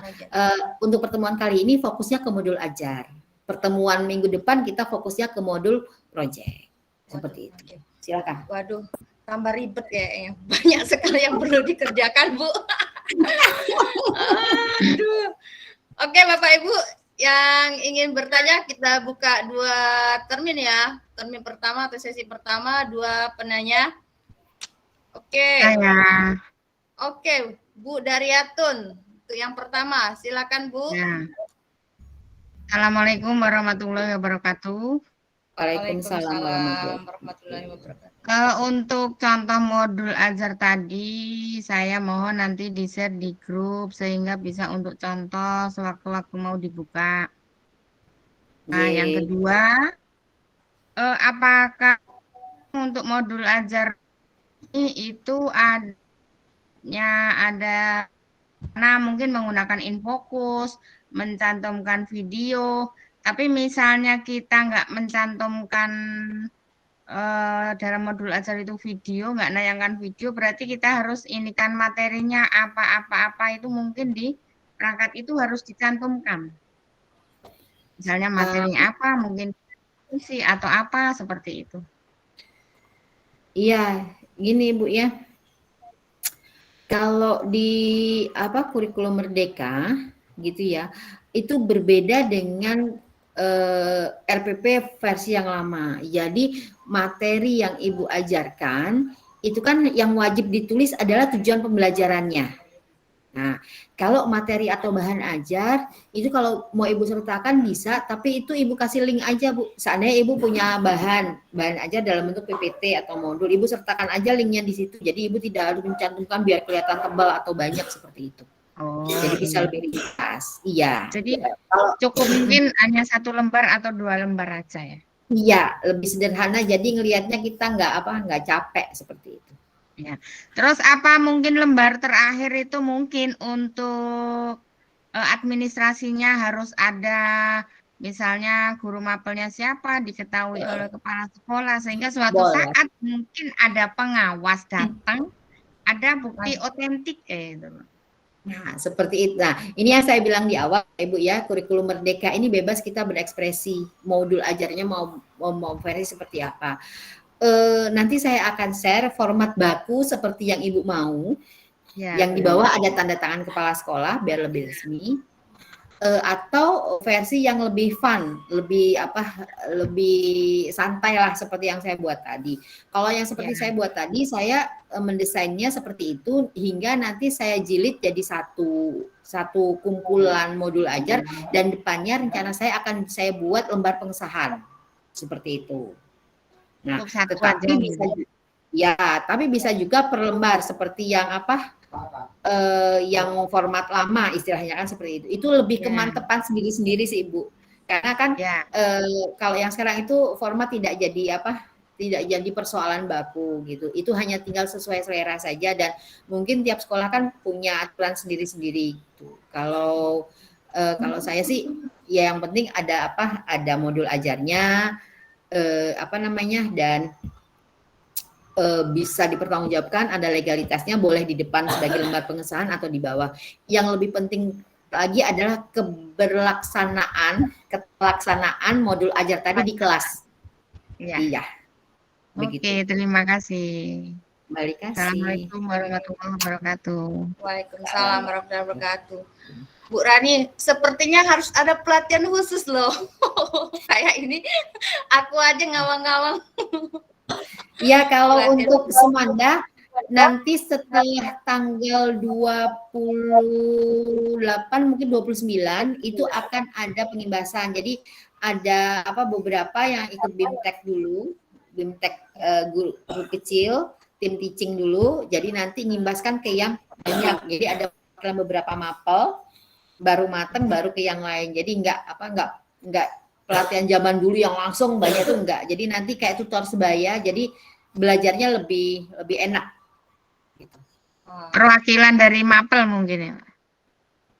untuk pertemuan kali ini fokusnya ke modul ajar. Pertemuan minggu depan kita fokusnya ke modul project. Seperti itu. Silakan. Waduh, tambah ribet kayaknya. Banyak sekali yang perlu dikerjakan, Bu. Aduh. Oke, Bapak Ibu yang ingin bertanya, kita buka 2 termin ya. Termin pertama atau sesi pertama 2 penanya. Oke. Saya. Oke, Bu Daryatun. Untuk yang pertama, silakan Bu. Ya. Assalamualaikum warahmatullahi wabarakatuh. Waalaikumsalam warahmatullahi wabarakatuh. Untuk contoh modul ajar tadi, saya mohon nanti di-share di grup sehingga bisa untuk contoh sewaktu-waktu mau dibuka. Nah, yang kedua, apakah untuk modul ajar ini itu ada mungkin menggunakan InFocus, mencantumkan video, tapi misalnya kita nggak mencantumkan dalam modul ajar itu video, nggak nayangkan video, berarti kita harus inikan materinya apa itu mungkin di perangkat itu harus dicantumkan. Misalnya materinya apa, mungkin fungsi atau apa seperti itu. Iya, gini Bu ya. Kalau di kurikulum Merdeka gitu ya, itu berbeda dengan RPP versi yang lama. Jadi materi yang Ibu ajarkan itu kan yang wajib ditulis adalah tujuan pembelajarannya. Nah, kalau materi atau bahan ajar itu kalau mau Ibu sertakan bisa, tapi itu Ibu kasih link aja Bu. Seandainya Ibu punya bahan ajar dalam bentuk PPT atau modul, Ibu sertakan aja linknya di situ. Jadi Ibu tidak harus mencantumkan biar kelihatan tebal atau banyak seperti itu. Oh, jadi bisa lebih ringkas. Iya. Jadi cukup mungkin hanya 1 lembar atau 2 lembar aja ya. Iya, lebih sederhana. Jadi ngelihatnya kita nggak capek seperti itu. Ya. Terus apa mungkin lembar terakhir itu mungkin untuk administrasinya harus ada misalnya guru mapelnya siapa diketahui oleh kepala sekolah sehingga suatu saat mungkin ada pengawas datang ada bukti otentik kayak gitu. Nah, seperti itu. Nah, ini yang saya bilang di awal, Ibu ya, kurikulum Merdeka ini bebas kita berekspresi. Modul ajarnya mau versi seperti apa. Nanti saya akan share format baku seperti yang Ibu mau. Ya, yang di bawah ada tanda tangan kepala sekolah biar lebih resmi. Atau versi yang lebih fun, lebih santai lah seperti yang saya buat tadi. Kalau yang seperti saya buat tadi, saya mendesainnya seperti itu hingga nanti saya jilid jadi satu kumpulan modul ajar dan depannya rencana saya akan saya buat lembar pengesahan seperti itu. Nah, tetapi bisa juga per lembar seperti yang yang format lama istilahnya kan seperti itu. Itu lebih kemantepan sendiri-sendiri sih Ibu. Karena kan kalau yang sekarang itu format tidak jadi persoalan baku gitu. Itu hanya tinggal sesuai selera saja dan mungkin tiap sekolah kan punya aturan sendiri-sendiri gitu. Kalau saya sih ya yang penting ada modul ajarnya dan bisa dipertanggungjawabkan, ada legalitasnya, boleh di depan sebagai lembar pengesahan atau di bawah. Yang lebih penting lagi adalah ketelaksanaan modul ajar tadi di kelas. Iya. Oke, terima kasih. Assalamualaikum warahmatullahi wabarakatuh. Waalaikumsalam warahmatullahi wabarakatuh. Bu Rani, sepertinya harus ada pelatihan khusus loh. Kayak ini, aku aja ngawang-ngawang. Ya, kalau untuk Sumanda nanti setelah tanggal 28 mungkin 29 itu akan ada pengimbasan. Jadi ada beberapa yang ikut BIMTEK dulu, BIMTEK guru kecil, tim teaching dulu. Jadi nanti ngimbaskan ke yang banyak. Jadi ada beberapa mapel baru mateng baru ke yang lain. Jadi enggak pelatihan zaman dulu yang langsung banyak itu enggak. Jadi nanti kayak tutor sebaya, jadi belajarnya lebih enak. Gitu. Perwakilan dari mapel mungkin ya?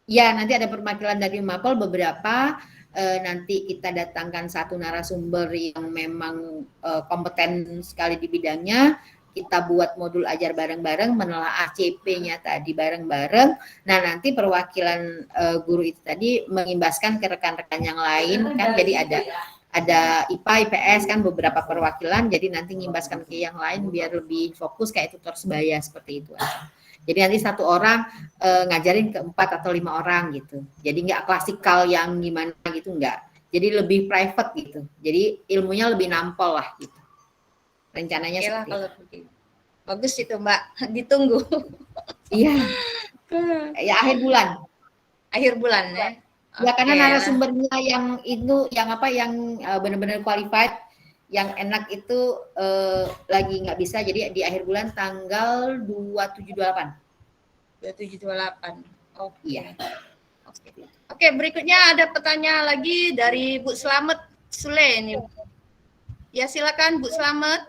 Ya, nanti ada perwakilan dari mapel beberapa. Nanti kita datangkan satu narasumber yang memang kompeten sekali di bidangnya. Kita buat modul ajar bareng-bareng, menelaah CP-nya tadi bareng-bareng. Nah, nanti perwakilan guru itu tadi mengimbaskan ke rekan-rekan yang lain kan. Jadi ada ada IPA, IPS kan beberapa perwakilan, jadi nanti ngimbaskan ke yang lain biar lebih fokus kayak tutor sebaya seperti itu aja. Jadi nanti satu orang ngajarin ke 4 atau 5 orang gitu. Jadi nggak klasikal yang gimana gitu, nggak. Jadi lebih private gitu. Jadi ilmunya lebih nampol lah gitu. Rencananya Oke lah seperti kalau itu. begitu. Bagus itu Mbak, ditunggu. Iya, ya akhir bulan. Akhir bulan ya. Ya karena Oke lah. narasumbernya yang itu yang benar-benar qualified, yang enak itu lagi nggak bisa, jadi di akhir bulan tanggal 27-28. 2728. Oke. Iya. Oke, berikutnya ada pertanyaan lagi dari Bu Slamet Sule ini. Ya silakan Bu Slamet.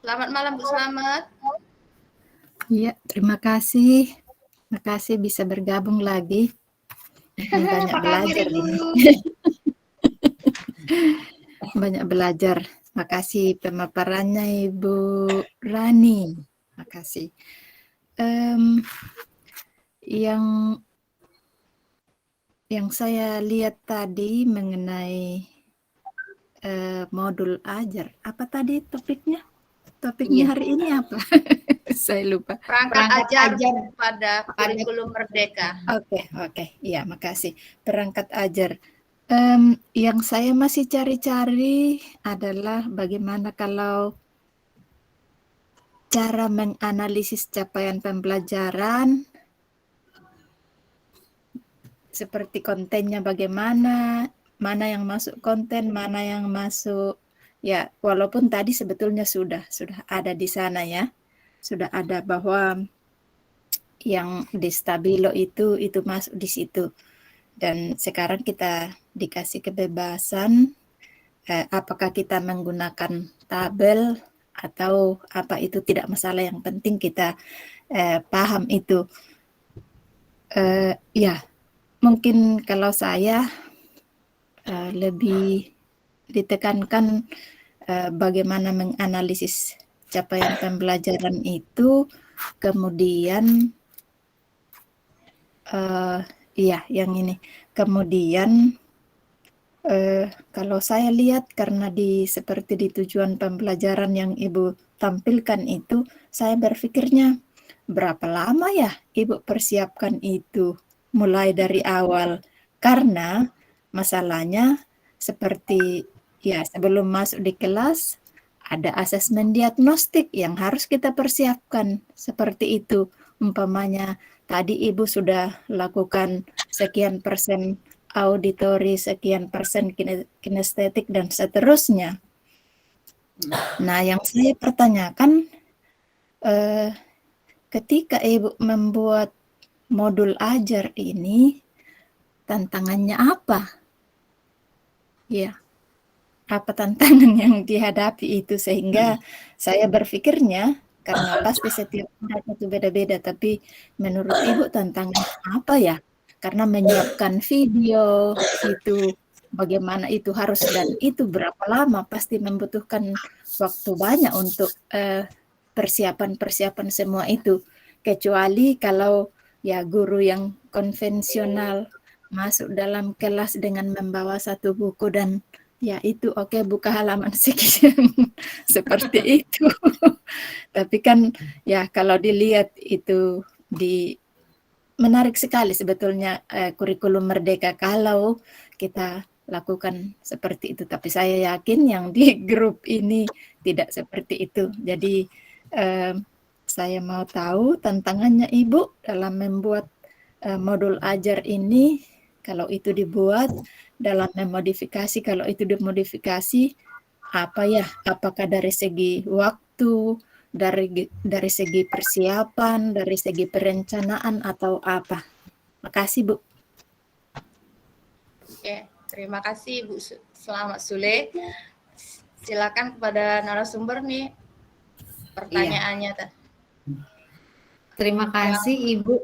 Selamat malam Bu Slamet. Iya, terima kasih. Terima kasih bisa bergabung lagi. Ini banyak belajar ini. Banyak belajar. Makasih pemaparannya Ibu Rani. Makasih. Yang saya lihat tadi mengenai modul ajar. Apa tadi topiknya? Topiknya hari ini apa? Saya lupa. Perangkat ajar pada kurikulum merdeka. Oke. Iya, makasih. Perangkat ajar. Yang saya masih cari-cari adalah bagaimana kalau cara menganalisis capaian pembelajaran, seperti kontennya bagaimana, mana yang masuk konten, mana yang masuk, ya walaupun tadi sebetulnya sudah ada di sana ya, sudah ada bahwa yang di Stabilo itu masuk di situ. Dan sekarang kita dikasih kebebasan apakah kita menggunakan tabel atau apa, itu tidak masalah, yang penting kita paham itu. Ya, mungkin kalau saya lebih ditekankan bagaimana menganalisis capaian pembelajaran itu, kemudian yang ini. Kemudian kalau saya lihat karena seperti di tujuan pembelajaran yang Ibu tampilkan itu, saya berpikirnya berapa lama ya Ibu persiapkan itu mulai dari awal, karena masalahnya seperti ya sebelum masuk di kelas ada asesmen diagnostik yang harus kita persiapkan seperti itu. Umpamanya tadi Ibu sudah lakukan sekian persen auditori, sekian persen kinestetik dan seterusnya. Nah, yang saya pertanyakan ketika Ibu membuat modul ajar ini, tantangannya apa? Ya, apa tantangan yang dihadapi itu, sehingga saya berpikirnya karena pasti setiap orang itu beda-beda, tapi menurut Ibu tantangan apa ya? Karena menyiapkan video itu bagaimana itu harus, dan itu berapa lama, pasti membutuhkan waktu banyak untuk persiapan semua itu. Kecuali kalau ya guru yang konvensional masuk dalam kelas dengan membawa satu buku dan ya itu oke, buka halaman sekian seperti itu. Tapi kan ya kalau dilihat itu menarik sekali sebetulnya kurikulum merdeka kalau kita lakukan seperti itu. Tapi saya yakin yang di grup ini tidak seperti itu. Jadi saya mau tahu tantangannya Ibu dalam membuat modul ajar ini. Kalau itu dibuat, dalam memodifikasi, kalau itu dimodifikasi, apa ya? Apakah dari segi waktu, dari segi persiapan, dari segi perencanaan, atau apa? Makasih Bu. Oke, terima kasih Bu Selamat Sule. Silakan kepada narasumber nih pertanyaannya. Iya. Terima kasih Ibu.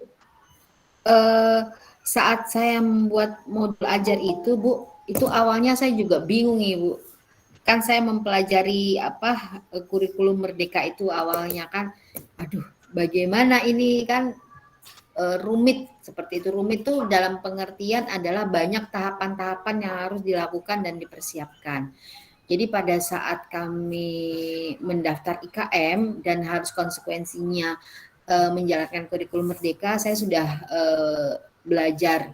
Saat saya membuat modul ajar itu Bu, itu awalnya saya juga bingung Ibu. Kan saya mempelajari kurikulum merdeka itu awalnya kan, aduh bagaimana ini kan rumit seperti itu. Rumit itu dalam pengertian adalah banyak tahapan-tahapan yang harus dilakukan dan dipersiapkan. Jadi pada saat kami mendaftar IKM dan harus konsekuensinya menjalankan kurikulum Merdeka, saya sudah belajar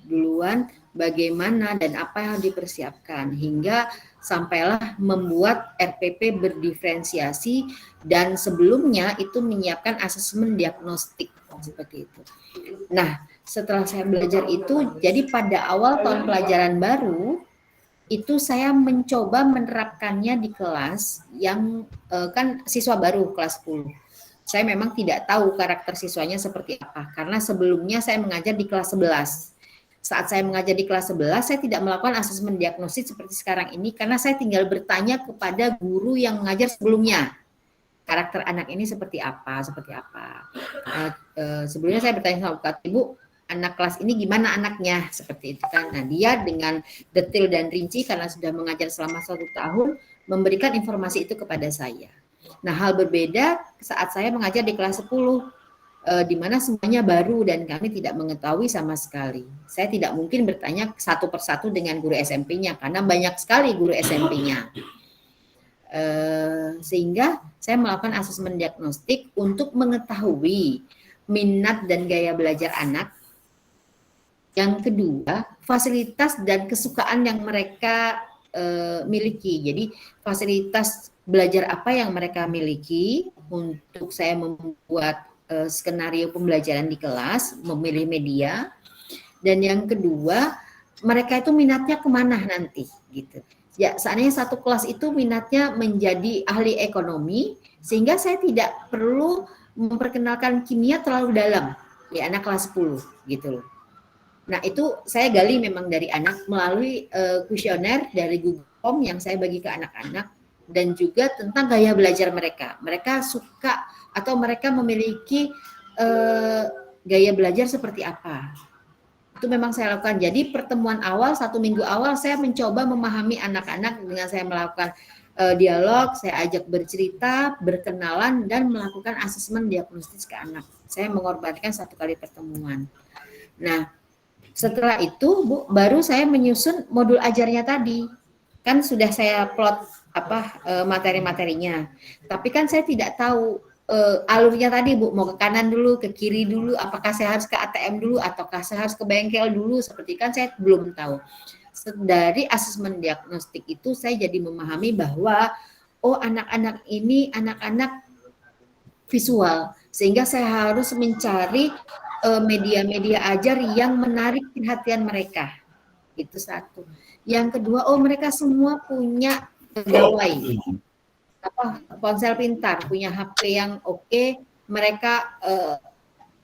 duluan bagaimana dan apa yang dipersiapkan hingga sampailah membuat RPP berdiferensiasi dan sebelumnya itu menyiapkan asesmen diagnostik seperti itu. Nah, setelah saya belajar itu, jadi pada awal tahun pelajaran baru itu saya mencoba menerapkannya di kelas yang kan siswa baru kelas 10. Saya memang tidak tahu karakter siswanya seperti apa karena sebelumnya saya mengajar di kelas 11. Saat saya mengajar di kelas 11, saya tidak melakukan asesmen diagnosis seperti sekarang ini karena saya tinggal bertanya kepada guru yang mengajar sebelumnya. Karakter anak ini seperti apa, seperti apa. Sebelumnya saya bertanya sama Ibu, anak kelas ini gimana anaknya, seperti itu kan. Nah, dia dengan detail dan rinci karena sudah mengajar selama 1 tahun, memberikan informasi itu kepada saya. Nah, hal berbeda saat saya mengajar di kelas 10, di mana semuanya baru dan kami tidak mengetahui sama sekali. Saya tidak mungkin bertanya satu persatu dengan guru SMP-nya karena banyak sekali guru SMP-nya. Sehingga saya melakukan asesmen diagnostik untuk mengetahui minat dan gaya belajar anak. Yang kedua, fasilitas dan kesukaan yang mereka miliki. Jadi fasilitas belajar apa yang mereka miliki untuk saya membuat skenario pembelajaran di kelas, memilih media, dan yang kedua mereka itu minatnya kemana nanti gitu. Ya, seandainya satu kelas itu minatnya menjadi ahli ekonomi, sehingga saya tidak perlu memperkenalkan kimia terlalu dalam di anak kelas 10 gitu loh. Nah, itu saya gali memang dari anak melalui kuesioner dari Google Form yang saya bagi ke anak-anak dan juga tentang gaya belajar mereka. Mereka suka atau mereka memiliki gaya belajar seperti apa. Itu memang saya lakukan. Jadi pertemuan awal, 1 minggu awal saya mencoba memahami anak-anak dengan saya melakukan dialog, saya ajak bercerita, berkenalan, dan melakukan asesmen diagnostis ke anak. Saya mengorbankan 1 kali pertemuan. Nah, setelah itu Bu, baru saya menyusun modul ajarnya tadi. Kan sudah saya plot materi-materinya. Tapi kan saya tidak tahu alurnya tadi Bu, mau ke kanan dulu, ke kiri dulu, apakah saya harus ke ATM dulu, ataukah saya harus ke bengkel dulu, seperti kan saya belum tahu. Dari asesmen diagnostik itu saya jadi memahami bahwa anak-anak ini anak-anak visual, sehingga saya harus mencari media-media ajar yang menarik perhatian mereka. Itu satu. Yang kedua, mereka semua punya gawai. Ponsel pintar, punya HP yang oke, mereka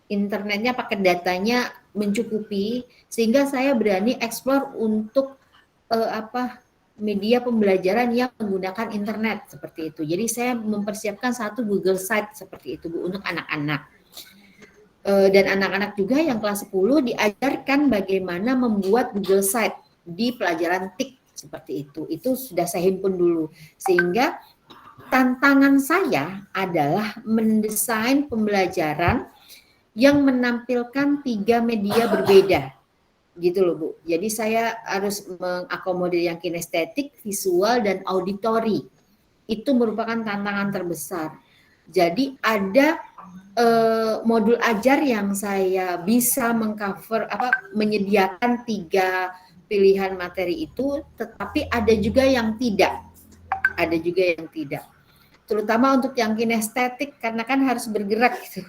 internetnya pakai datanya mencukupi, sehingga saya berani eksplor untuk media pembelajaran yang menggunakan internet seperti itu. Jadi saya mempersiapkan 1 Google Site seperti itu Bu untuk anak-anak. Dan anak-anak juga yang kelas 10 diajarkan bagaimana membuat Google Site di pelajaran TIK seperti itu. Itu sudah saya himpun dulu, sehingga tantangan saya adalah mendesain pembelajaran yang menampilkan 3 media berbeda, gitu loh Bu. Jadi saya harus mengakomodir yang kinestetik, visual, dan auditori. Itu merupakan tantangan terbesar. Jadi ada modul ajar yang saya bisa mengcover menyediakan 3 pilihan materi itu, tetapi ada juga yang tidak. Ada juga yang tidak. Terutama untuk yang kinestetik karena kan harus bergerak gitu.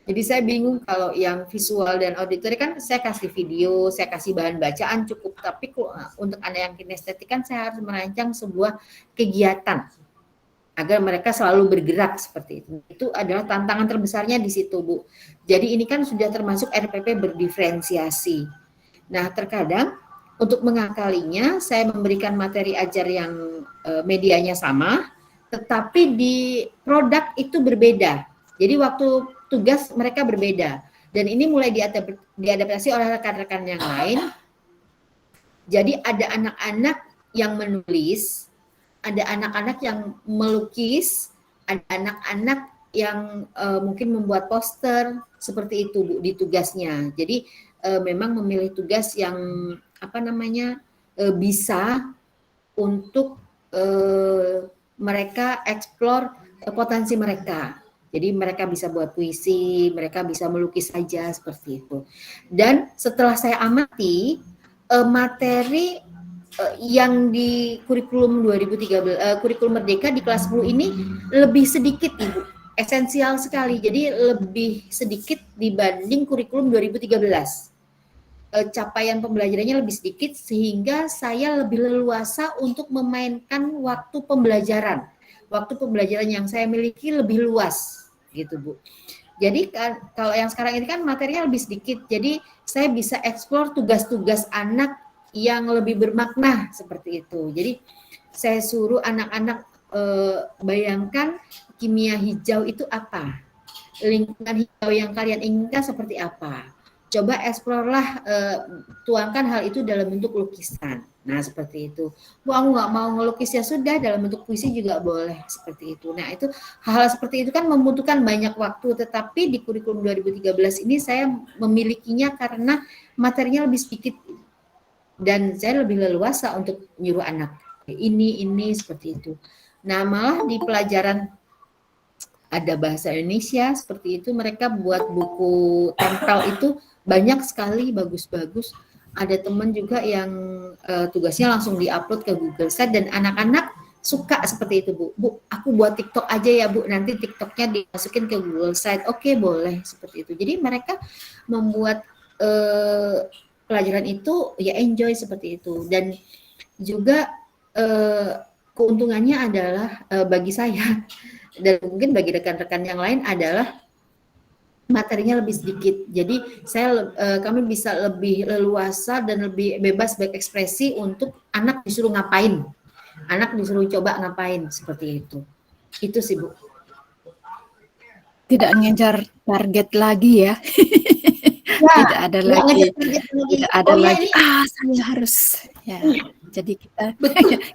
Jadi saya bingung kalau yang visual dan auditori kan saya kasih video, saya kasih bahan bacaan cukup, tapi untuk anak yang kinestetik kan saya harus merancang sebuah kegiatan agar mereka selalu bergerak seperti itu. Itu adalah tantangan terbesarnya di situ, Bu. Jadi ini kan sudah termasuk RPP berdiferensiasi. Nah, terkadang untuk mengakalinya saya memberikan materi ajar yang medianya sama, tetapi di produk itu berbeda. Jadi waktu tugas mereka berbeda. Dan ini mulai diadaptasi oleh rekan-rekan yang lain. Jadi ada anak-anak yang menulis, ada anak-anak yang melukis, ada anak-anak yang mungkin membuat poster seperti itu Bu di tugasnya. Jadi memang memilih tugas yang apa namanya bisa untuk mereka eksplor potensi mereka. Jadi mereka bisa buat puisi, mereka bisa melukis saja seperti itu. Dan setelah saya amati materi yang di kurikulum 2013 kurikulum Merdeka di kelas 10 ini lebih sedikit Ibu, esensial sekali. Jadi lebih sedikit dibanding kurikulum 2013. Capaian pembelajarannya lebih sedikit sehingga saya lebih leluasa untuk memainkan waktu pembelajaran. Waktu pembelajaran yang saya miliki lebih luas gitu Bu. Jadi kan kalau yang sekarang ini kan materinya lebih sedikit. Jadi saya bisa eksplor tugas-tugas anak yang lebih bermakna seperti itu. Jadi saya suruh anak-anak bayangkan kimia hijau itu apa? Lingkungan hijau yang kalian inginkan seperti apa? Coba eksplorlah, tuangkan hal itu dalam bentuk lukisan. Nah, seperti itu. Bu, aku nggak mau ngelukis, ya sudah, dalam bentuk puisi juga boleh, seperti itu. Nah, itu hal-hal seperti itu kan membutuhkan banyak waktu, tetapi di kurikulum 2013 ini saya memilikinya karena materinya lebih sedikit dan saya lebih leluasa untuk nyuruh anak ini seperti itu. Nah, malah di pelajaran ada bahasa Indonesia seperti itu, mereka buat buku tempel itu banyak sekali, bagus-bagus. Ada teman juga yang tugasnya langsung diupload ke Google Site dan anak-anak suka seperti itu Bu. Bu, aku buat TikTok aja ya Bu, nanti TikToknya dimasukin ke Google Site. Oke, boleh seperti itu. Jadi mereka membuat pelajaran itu ya enjoy seperti itu. Dan juga keuntungannya adalah bagi saya dan mungkin bagi rekan-rekan yang lain adalah materinya lebih sedikit. Jadi kami bisa lebih leluasa dan lebih bebas berekspresi untuk anak disuruh ngapain. Anak disuruh coba ngapain seperti itu. Itu sih Bu. Tidak ngejar target lagi ya. Ya, tidak ada lagi. Tidak ada lagi. Saya harus. Ya. Jadi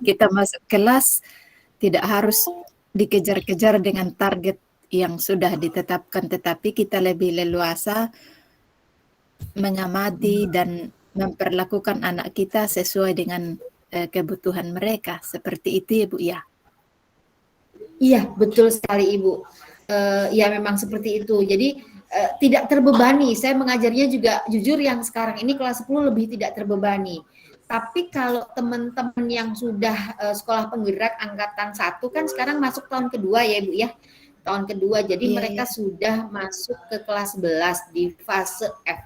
kita masuk kelas tidak harus dikejar-kejar dengan target yang sudah ditetapkan, tetapi kita lebih leluasa mengamati dan memperlakukan anak kita sesuai dengan kebutuhan mereka. Seperti itu ya Bu ya? Iya, betul sekali Ibu. Ya memang seperti itu. Jadi tidak terbebani. Saya mengajarnya juga jujur yang sekarang ini kelas 10 lebih tidak terbebani. Tapi kalau teman-teman yang sudah sekolah penggerak angkatan 1 kan sekarang masuk tahun kedua ya Bu ya. Tahun kedua, jadi mereka sudah masuk ke kelas 11 di fase F.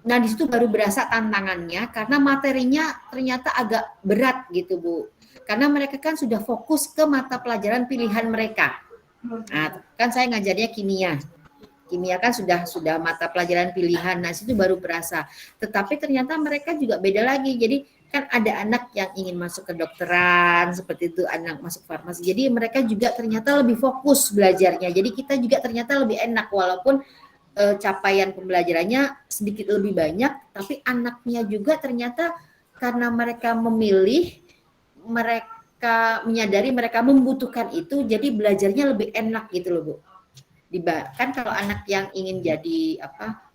Nah, di situ baru berasa tantangannya karena materinya ternyata agak berat gitu, Bu. Karena mereka kan sudah fokus ke mata pelajaran pilihan mereka. Nah, kan saya ngajarnya kimia. Kimia kan sudah mata pelajaran pilihan. Nah, situ baru berasa. Tetapi ternyata mereka juga beda lagi. Jadi kan ada anak yang ingin masuk ke dokteran, seperti itu, anak masuk farmasi. Jadi mereka juga ternyata lebih fokus belajarnya. Jadi kita juga ternyata lebih enak walaupun capaian pembelajarannya sedikit lebih banyak, tapi anaknya juga ternyata karena mereka memilih, mereka menyadari mereka membutuhkan itu, jadi belajarnya lebih enak gitu loh Bu. Kan kalau anak yang ingin jadi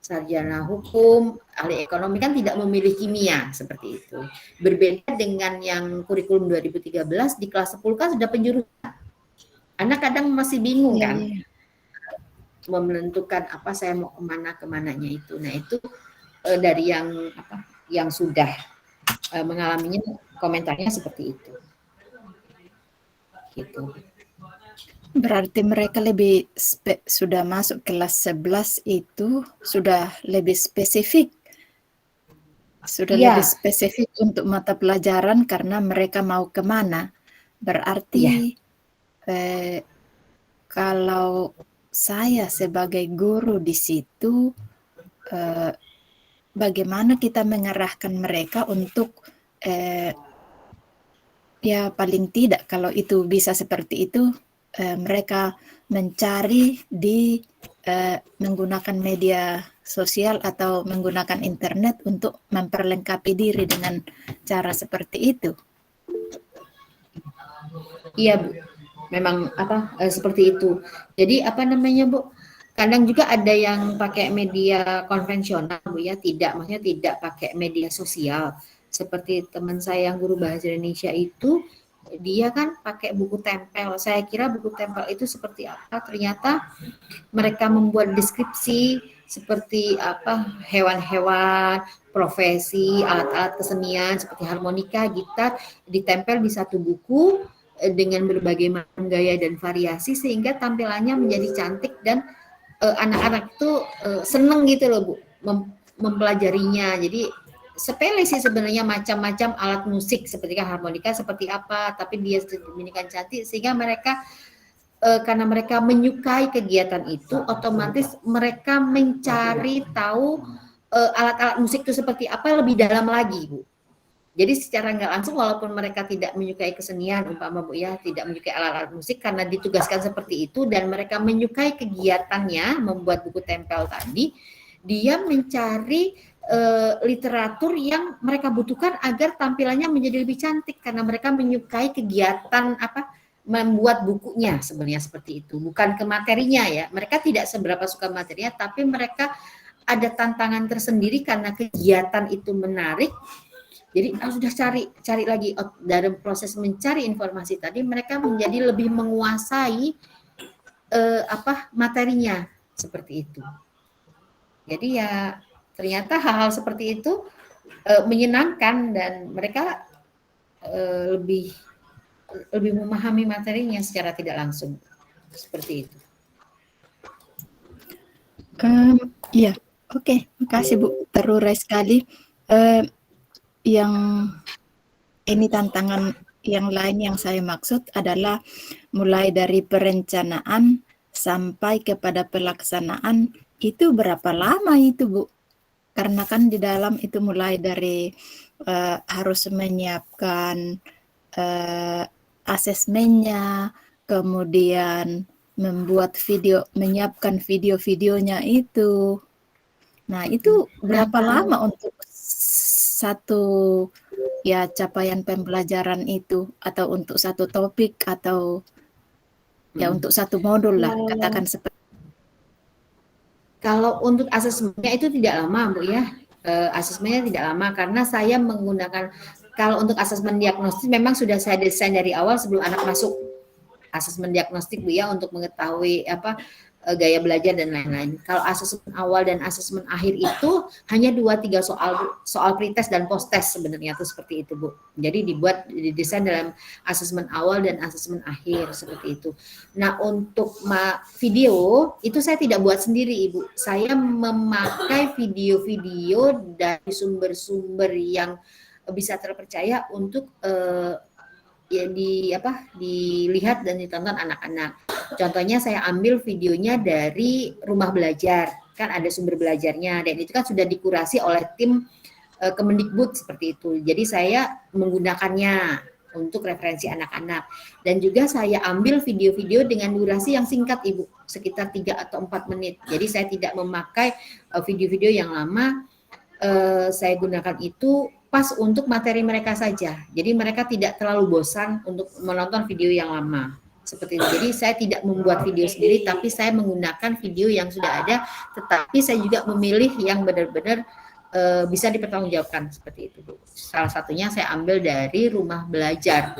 sarjana hukum, ahli ekonomi kan tidak memilih kimia seperti itu. Berbeda dengan yang kurikulum 2013 di kelas 10 kan sudah penjurusan. Anak kadang masih bingung kan menentukan apa saya mau kemananya itu. Nah itu dari yang sudah mengalaminya komentarnya seperti itu. Gitu. Berarti mereka lebih sudah masuk kelas 11 itu sudah lebih spesifik. Sudah lebih spesifik untuk mata pelajaran karena mereka mau kemana. Berarti kalau saya sebagai guru di situ, bagaimana kita mengarahkan mereka untuk ya paling tidak kalau itu bisa seperti itu, mereka mencari di menggunakan media sosial atau menggunakan internet untuk memperlengkapi diri dengan cara seperti itu. Iya Bu. memang seperti itu. Jadi apa namanya Bu? Kadang juga ada yang pakai media konvensional Bu ya, maksudnya tidak pakai media sosial. Seperti teman saya yang guru bahasa Indonesia itu, dia kan pakai buku tempel. Saya kira buku tempel itu seperti apa? Ternyata mereka membuat deskripsi seperti hewan-hewan, profesi, alat-alat kesenian seperti harmonika, gitar ditempel di satu buku dengan berbagai macam gaya dan variasi sehingga tampilannya menjadi cantik dan anak-anak itu seneng gitu loh Bu mempelajarinya. Jadi sepele sih sebenarnya, macam-macam alat musik seperti harmonika seperti apa, tapi dia sedemikian cantik sehingga mereka karena mereka menyukai kegiatan itu, otomatis mereka mencari tahu alat-alat musik itu seperti apa lebih dalam lagi Bu. Jadi secara nggak langsung walaupun mereka tidak menyukai kesenian umpama Bu ya, tidak menyukai alat-alat musik karena ditugaskan seperti itu dan mereka menyukai kegiatannya membuat buku tempel tadi, dia mencari literatur yang mereka butuhkan agar tampilannya menjadi lebih cantik karena mereka menyukai kegiatan membuat bukunya sebenarnya seperti itu, bukan ke materinya ya. Mereka tidak seberapa suka materinya, tapi mereka ada tantangan tersendiri karena kegiatan itu menarik. Jadi sudah cari lagi dalam proses mencari informasi tadi mereka menjadi lebih menguasai materinya seperti itu. Jadi ya ternyata hal-hal seperti itu menyenangkan dan mereka lebih memahami materinya secara tidak langsung seperti itu. Iya, oke, makasih Bu, terurai sekali. Yang ini tantangan yang lain yang saya maksud adalah mulai dari perencanaan sampai kepada pelaksanaan itu berapa lama itu Bu? Karena kan di dalam itu mulai dari harus menyiapkan asesmennya, kemudian membuat menyiapkan video-videonya itu. Nah, itu berapa lama untuk satu ya capaian pembelajaran itu, atau untuk satu topik atau ya untuk satu modul lah, katakan seperti. Kalau untuk asesmennya itu tidak lama Bu ya, asesmennya tidak lama karena saya menggunakan, kalau untuk asesmen diagnostik memang sudah saya desain dari awal sebelum anak masuk, asesmen diagnostik Bu ya, untuk mengetahui gaya belajar dan lain-lain. Kalau asesmen awal dan asesmen akhir itu hanya 2-3 soal pretest dan post-test sebenarnya itu seperti itu Bu. Jadi didesain dalam asesmen awal dan asesmen akhir seperti itu. Nah untuk video itu saya tidak buat sendiri Ibu. Saya memakai video-video dari sumber-sumber yang bisa terpercaya untuk dilihat dan ditonton anak-anak. Contohnya saya ambil videonya dari rumah belajar, kan ada sumber belajarnya dan itu kan sudah dikurasi oleh tim Kemendikbud seperti itu. Jadi saya menggunakannya untuk referensi anak-anak dan juga saya ambil video-video dengan durasi yang singkat Ibu, sekitar 3 atau 4 menit. Jadi saya tidak memakai video-video yang lama, saya gunakan itu pas untuk materi mereka saja. Jadi mereka tidak terlalu bosan untuk menonton video yang lama. Seperti itu. Jadi saya tidak membuat video sendiri, tapi saya menggunakan video yang sudah ada, tetapi saya juga memilih yang benar-benar bisa dipertanggungjawabkan seperti itu. Salah satunya saya ambil dari rumah belajar,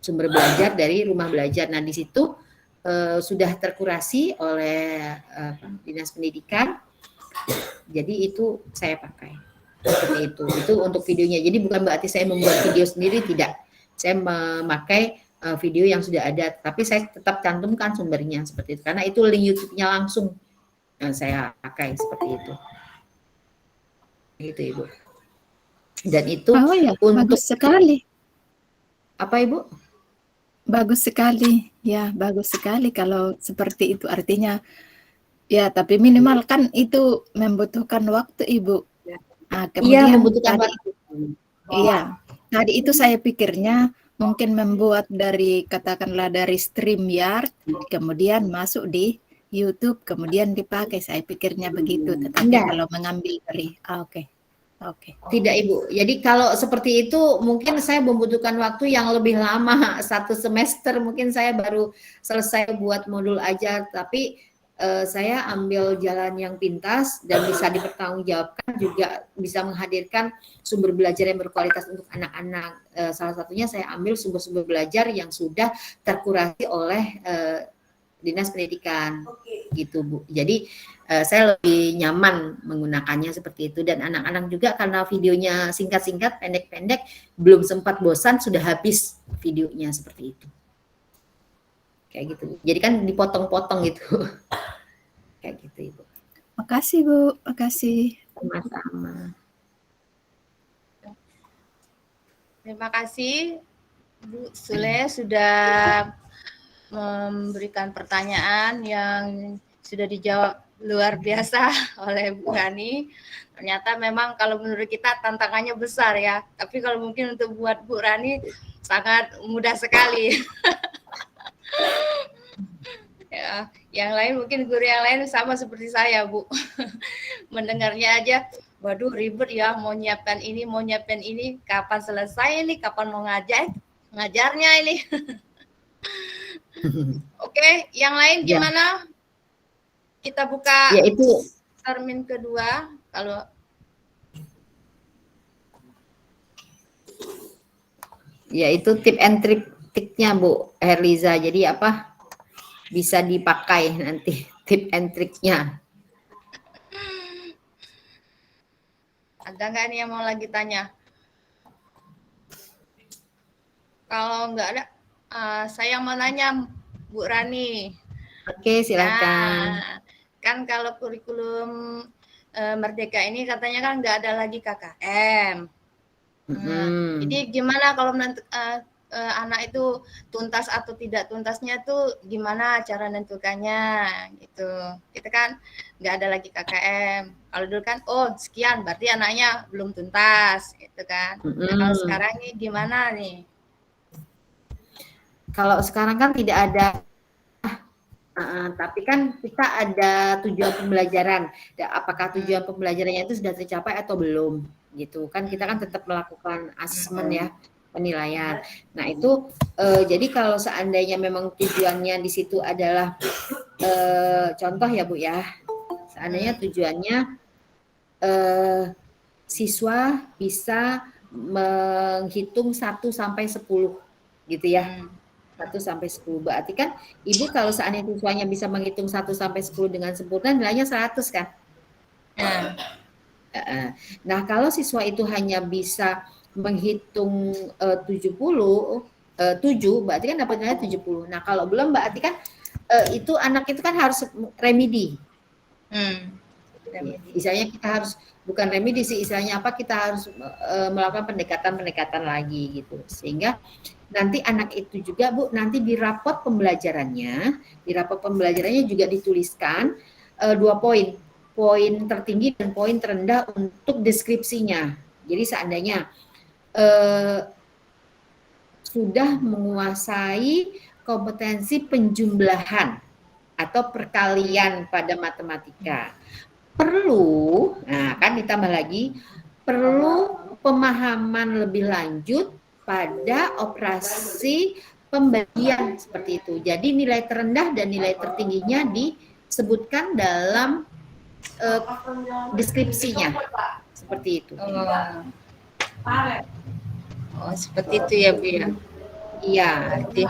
sumber belajar dari rumah belajar. Nah di situ sudah terkurasi oleh Dinas Pendidikan, jadi itu saya pakai. Seperti itu untuk videonya. Jadi bukan berarti saya membuat video sendiri, tidak. Saya memakai video yang sudah ada, tapi saya tetap cantumkan sumbernya seperti itu. Karena itu link YouTube-nya langsung yang saya pakai seperti itu. Gitu Ibu. Dan itu untuk bagus sekali. Apa Ibu? Bagus sekali. Ya, bagus sekali kalau seperti itu. Artinya ya, tapi minimal kan itu membutuhkan waktu Ibu. Nah, kemudian membutuhkan waktu. Iya, tadi itu saya pikirnya mungkin membuat katakanlah dari StreamYard, kemudian masuk di YouTube, kemudian dipakai. Saya pikirnya begitu. Tetapi kalau mengambil dari, oke. Oke. Tidak Ibu. Jadi kalau seperti itu mungkin saya membutuhkan waktu yang lebih lama, 1 semester mungkin saya baru selesai buat modul ajar. Tapi saya ambil jalan yang pintas dan bisa dipertanggungjawabkan, juga bisa menghadirkan sumber belajar yang berkualitas untuk anak-anak. Salah satunya saya ambil sumber-sumber belajar yang sudah terkurasi oleh Dinas Pendidikan, gitu Bu. Jadi saya lebih nyaman menggunakannya seperti itu, dan anak-anak juga karena videonya singkat-singkat, pendek-pendek, belum sempat bosan sudah habis videonya seperti itu. Kayak gitu. Jadi kan dipotong-potong gitu. Kayak gitu Ibu. Makasih Bu, makasih. Sama-sama. Terima kasih Bu Sule sudah memberikan pertanyaan yang sudah dijawab luar biasa oleh Bu Rani. Ternyata memang kalau menurut kita tantangannya besar ya. Tapi kalau mungkin untuk buat Bu Rani sangat mudah sekali. Ya, yang lain mungkin guru yang lain sama seperti saya, Bu. Mendengarnya aja, waduh ribet ya, mau nyiapkan ini, kapan selesai ini, kapan mau ngajarnya ini. Oke, yang lain gimana? Kita buka Ya itu termin kedua. Kalau ya itu tip and triknya Bu Herliza. Jadi apa? Bisa dipakai nanti tip and triknya. ada nggak nih yang mau lagi tanya? Kalau nggak ada, saya mau nanya Bu Rani. Oke, silakan. Nah, kan kalau kurikulum Merdeka ini katanya kan nggak ada lagi KKM. Jadi gimana kalau nanti anak itu tuntas atau tidak tuntasnya tuh gimana cara menentukannya gitu. Kita kan nggak ada lagi KKM. Kalau dulu kan sekian berarti anaknya belum tuntas gitu kan. Nah, kalau sekarang ini gimana nih? Kalau sekarang kan tidak ada, tapi kan kita ada tujuan pembelajaran. Apakah tujuan pembelajarannya itu sudah tercapai atau belum? Gitu kan, kita kan tetap melakukan asesmen ya, penilaian. Nah itu jadi kalau seandainya memang tujuannya di situ adalah contoh ya Bu ya, seandainya tujuannya siswa bisa menghitung 1 sampai 10 gitu ya. 1 sampai 10. Berarti kan Ibu kalau seandainya siswanya bisa menghitung 1 sampai 10 dengan sempurna, nilainya 100 kan? Nah, kalau siswa itu hanya bisa menghitung 7, berarti kan dapat nilai 70. Nah, kalau belum berarti kan itu anak itu kan harus remedi. Istilahnya kita harus, bukan remedi sih, istilahnya apa, kita harus melakukan pendekatan-pendekatan lagi gitu. Sehingga nanti anak itu juga Bu, nanti di rapot pembelajarannya juga dituliskan 2 poin. Poin tertinggi dan poin terendah untuk deskripsinya. Jadi seandainya sudah menguasai kompetensi penjumlahan atau perkalian pada matematika, perlu, nah kan ditambah lagi, perlu pemahaman lebih lanjut pada operasi pembagian seperti itu. Jadi nilai terendah dan nilai tertingginya disebutkan dalam deskripsinya seperti itu. Seperti itu ya Bu ya. Iya. Berarti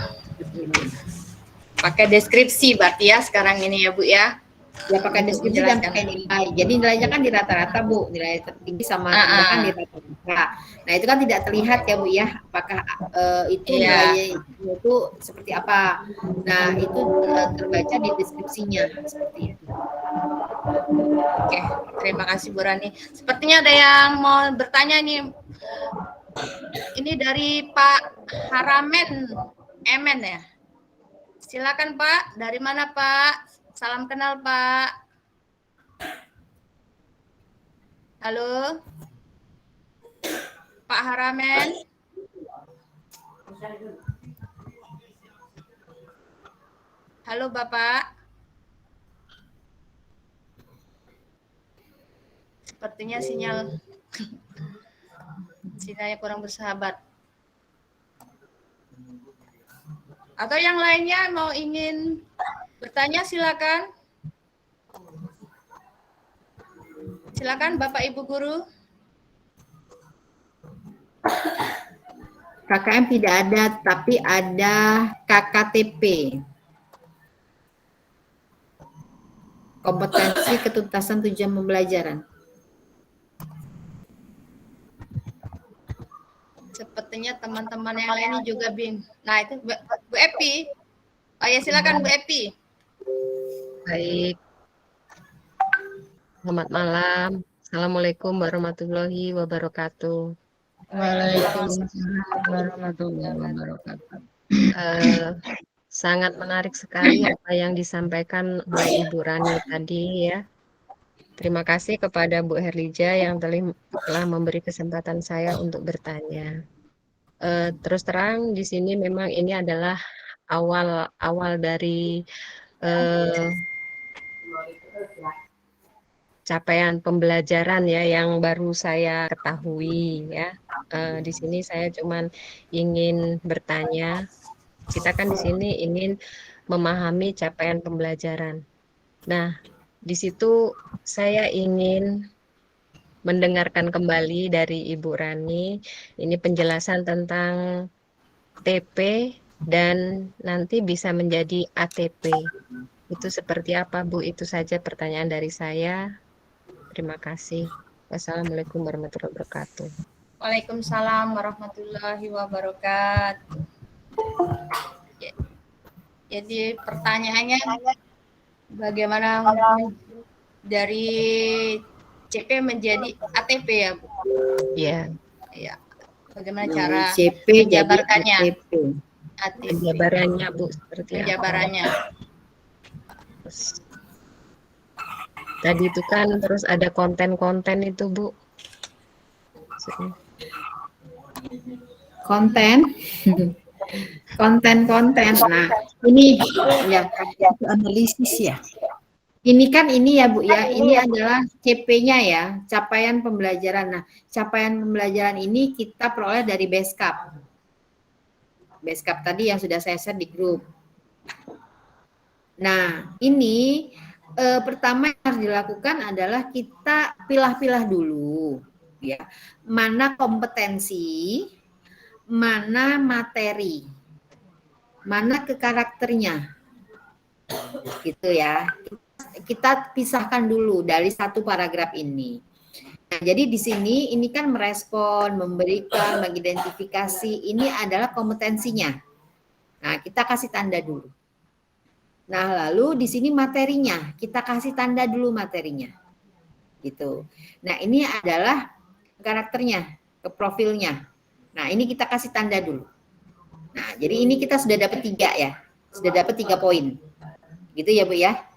pakai deskripsi berarti ya sekarang ini ya Bu ya. Ya pakai deskripsi dan pakai nilai. Jadi nilainya kan di rata-rata Bu, nilai tertinggi sama rendah kan di rata-rata. Nah itu kan tidak terlihat ya Bu ya, apakah itu nilainya itu seperti apa. Nah itu terbaca di deskripsinya seperti itu. Oke, terima kasih Bu Rani. Sepertinya ada yang mau bertanya nih. Ini dari Pak Haramen Emen ya. Silakan Pak, dari mana Pak? Salam kenal Pak. Halo. Pak Haramen. Halo Bapak. Sepertinya sinyal Sinyalnya kurang bersahabat. Atau yang lainnya mau ingin bertanya, silakan. Silakan Bapak Ibu Guru. KKM tidak ada, tapi ada KKTP. Kompetensi ketuntasan tujuan pembelajaran. Sepertinya teman-teman yang lainnya juga bingung. Nah, itu Bu Epi. Oh ya, silakan Bu Epi. Baik. Selamat malam. Assalamualaikum warahmatullahi wabarakatuh. Waalaikumsalam warahmatullahi wabarakatuh. Sangat menarik sekali apa yang disampaikan oleh Ibu Rani tadi ya. Terima kasih kepada Bu Herlija yang telah memberi kesempatan saya untuk bertanya. Terus terang di sini memang ini adalah awal dari capaian pembelajaran ya yang baru saya ketahui ya. Di sini saya cuman ingin bertanya. Kita kan di sini ingin memahami capaian pembelajaran. Nah, di situ saya ingin mendengarkan kembali dari Ibu Rani ini penjelasan tentang TP dan nanti bisa menjadi ATP. Itu seperti apa, Bu? Itu saja pertanyaan dari saya. Terima kasih. Wassalamualaikum warahmatullahi wabarakatuh. Waalaikumsalam warahmatullahi wabarakatuh. Jadi pertanyaannya bagaimana dari CP menjadi ATP ya, Bu? Iya. Ya. Bagaimana cara CP menjabarkannya? ATP. Penjabarannya, Bu, seperti apa? Penjabarannya. Tadi itu kan terus ada konten-konten itu, Bu. Konten. Nah, ini ya analisis ya. Ini kan ini ya Bu ya, ini adalah CP-nya ya, capaian pembelajaran. Nah, capaian pembelajaran ini kita peroleh dari Beskap. Beskap tadi yang sudah saya share di grup. Nah, ini pertama yang harus dilakukan adalah kita pilah-pilah dulu ya. Mana kompetensi, mana materi, mana karakternya. Gitu ya. Kita pisahkan dulu dari satu paragraf ini. Nah, jadi di sini ini kan merespon, memberikan, mengidentifikasi, ini adalah kompetensinya. Nah, kita kasih tanda dulu. Nah, lalu di sini materinya, kita kasih tanda dulu materinya. Gitu. Nah, ini adalah karakternya, ke profilnya. Nah, ini kita kasih tanda dulu. Nah, jadi ini kita sudah dapat 3 ya. Sudah dapat 3 poin. Gitu ya, Bu ya.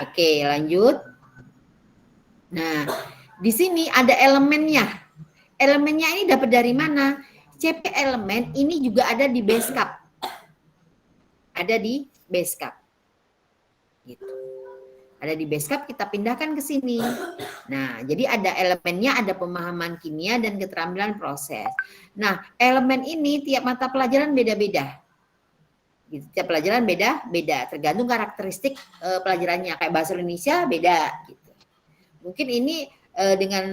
Oke, lanjut. Nah, di sini ada elemennya. Elemennya ini dapat dari mana? CP elemen ini juga ada di Beskap. Ada di Beskap. Gitu. Ada di Beskap, kita pindahkan ke sini. Nah, jadi ada elemennya, ada pemahaman kimia dan keterampilan proses. Nah, elemen ini tiap mata pelajaran beda-beda. Tiap pelajaran beda-beda, tergantung karakteristik pelajarannya. Kayak bahasa Indonesia beda. Gitu. Mungkin ini dengan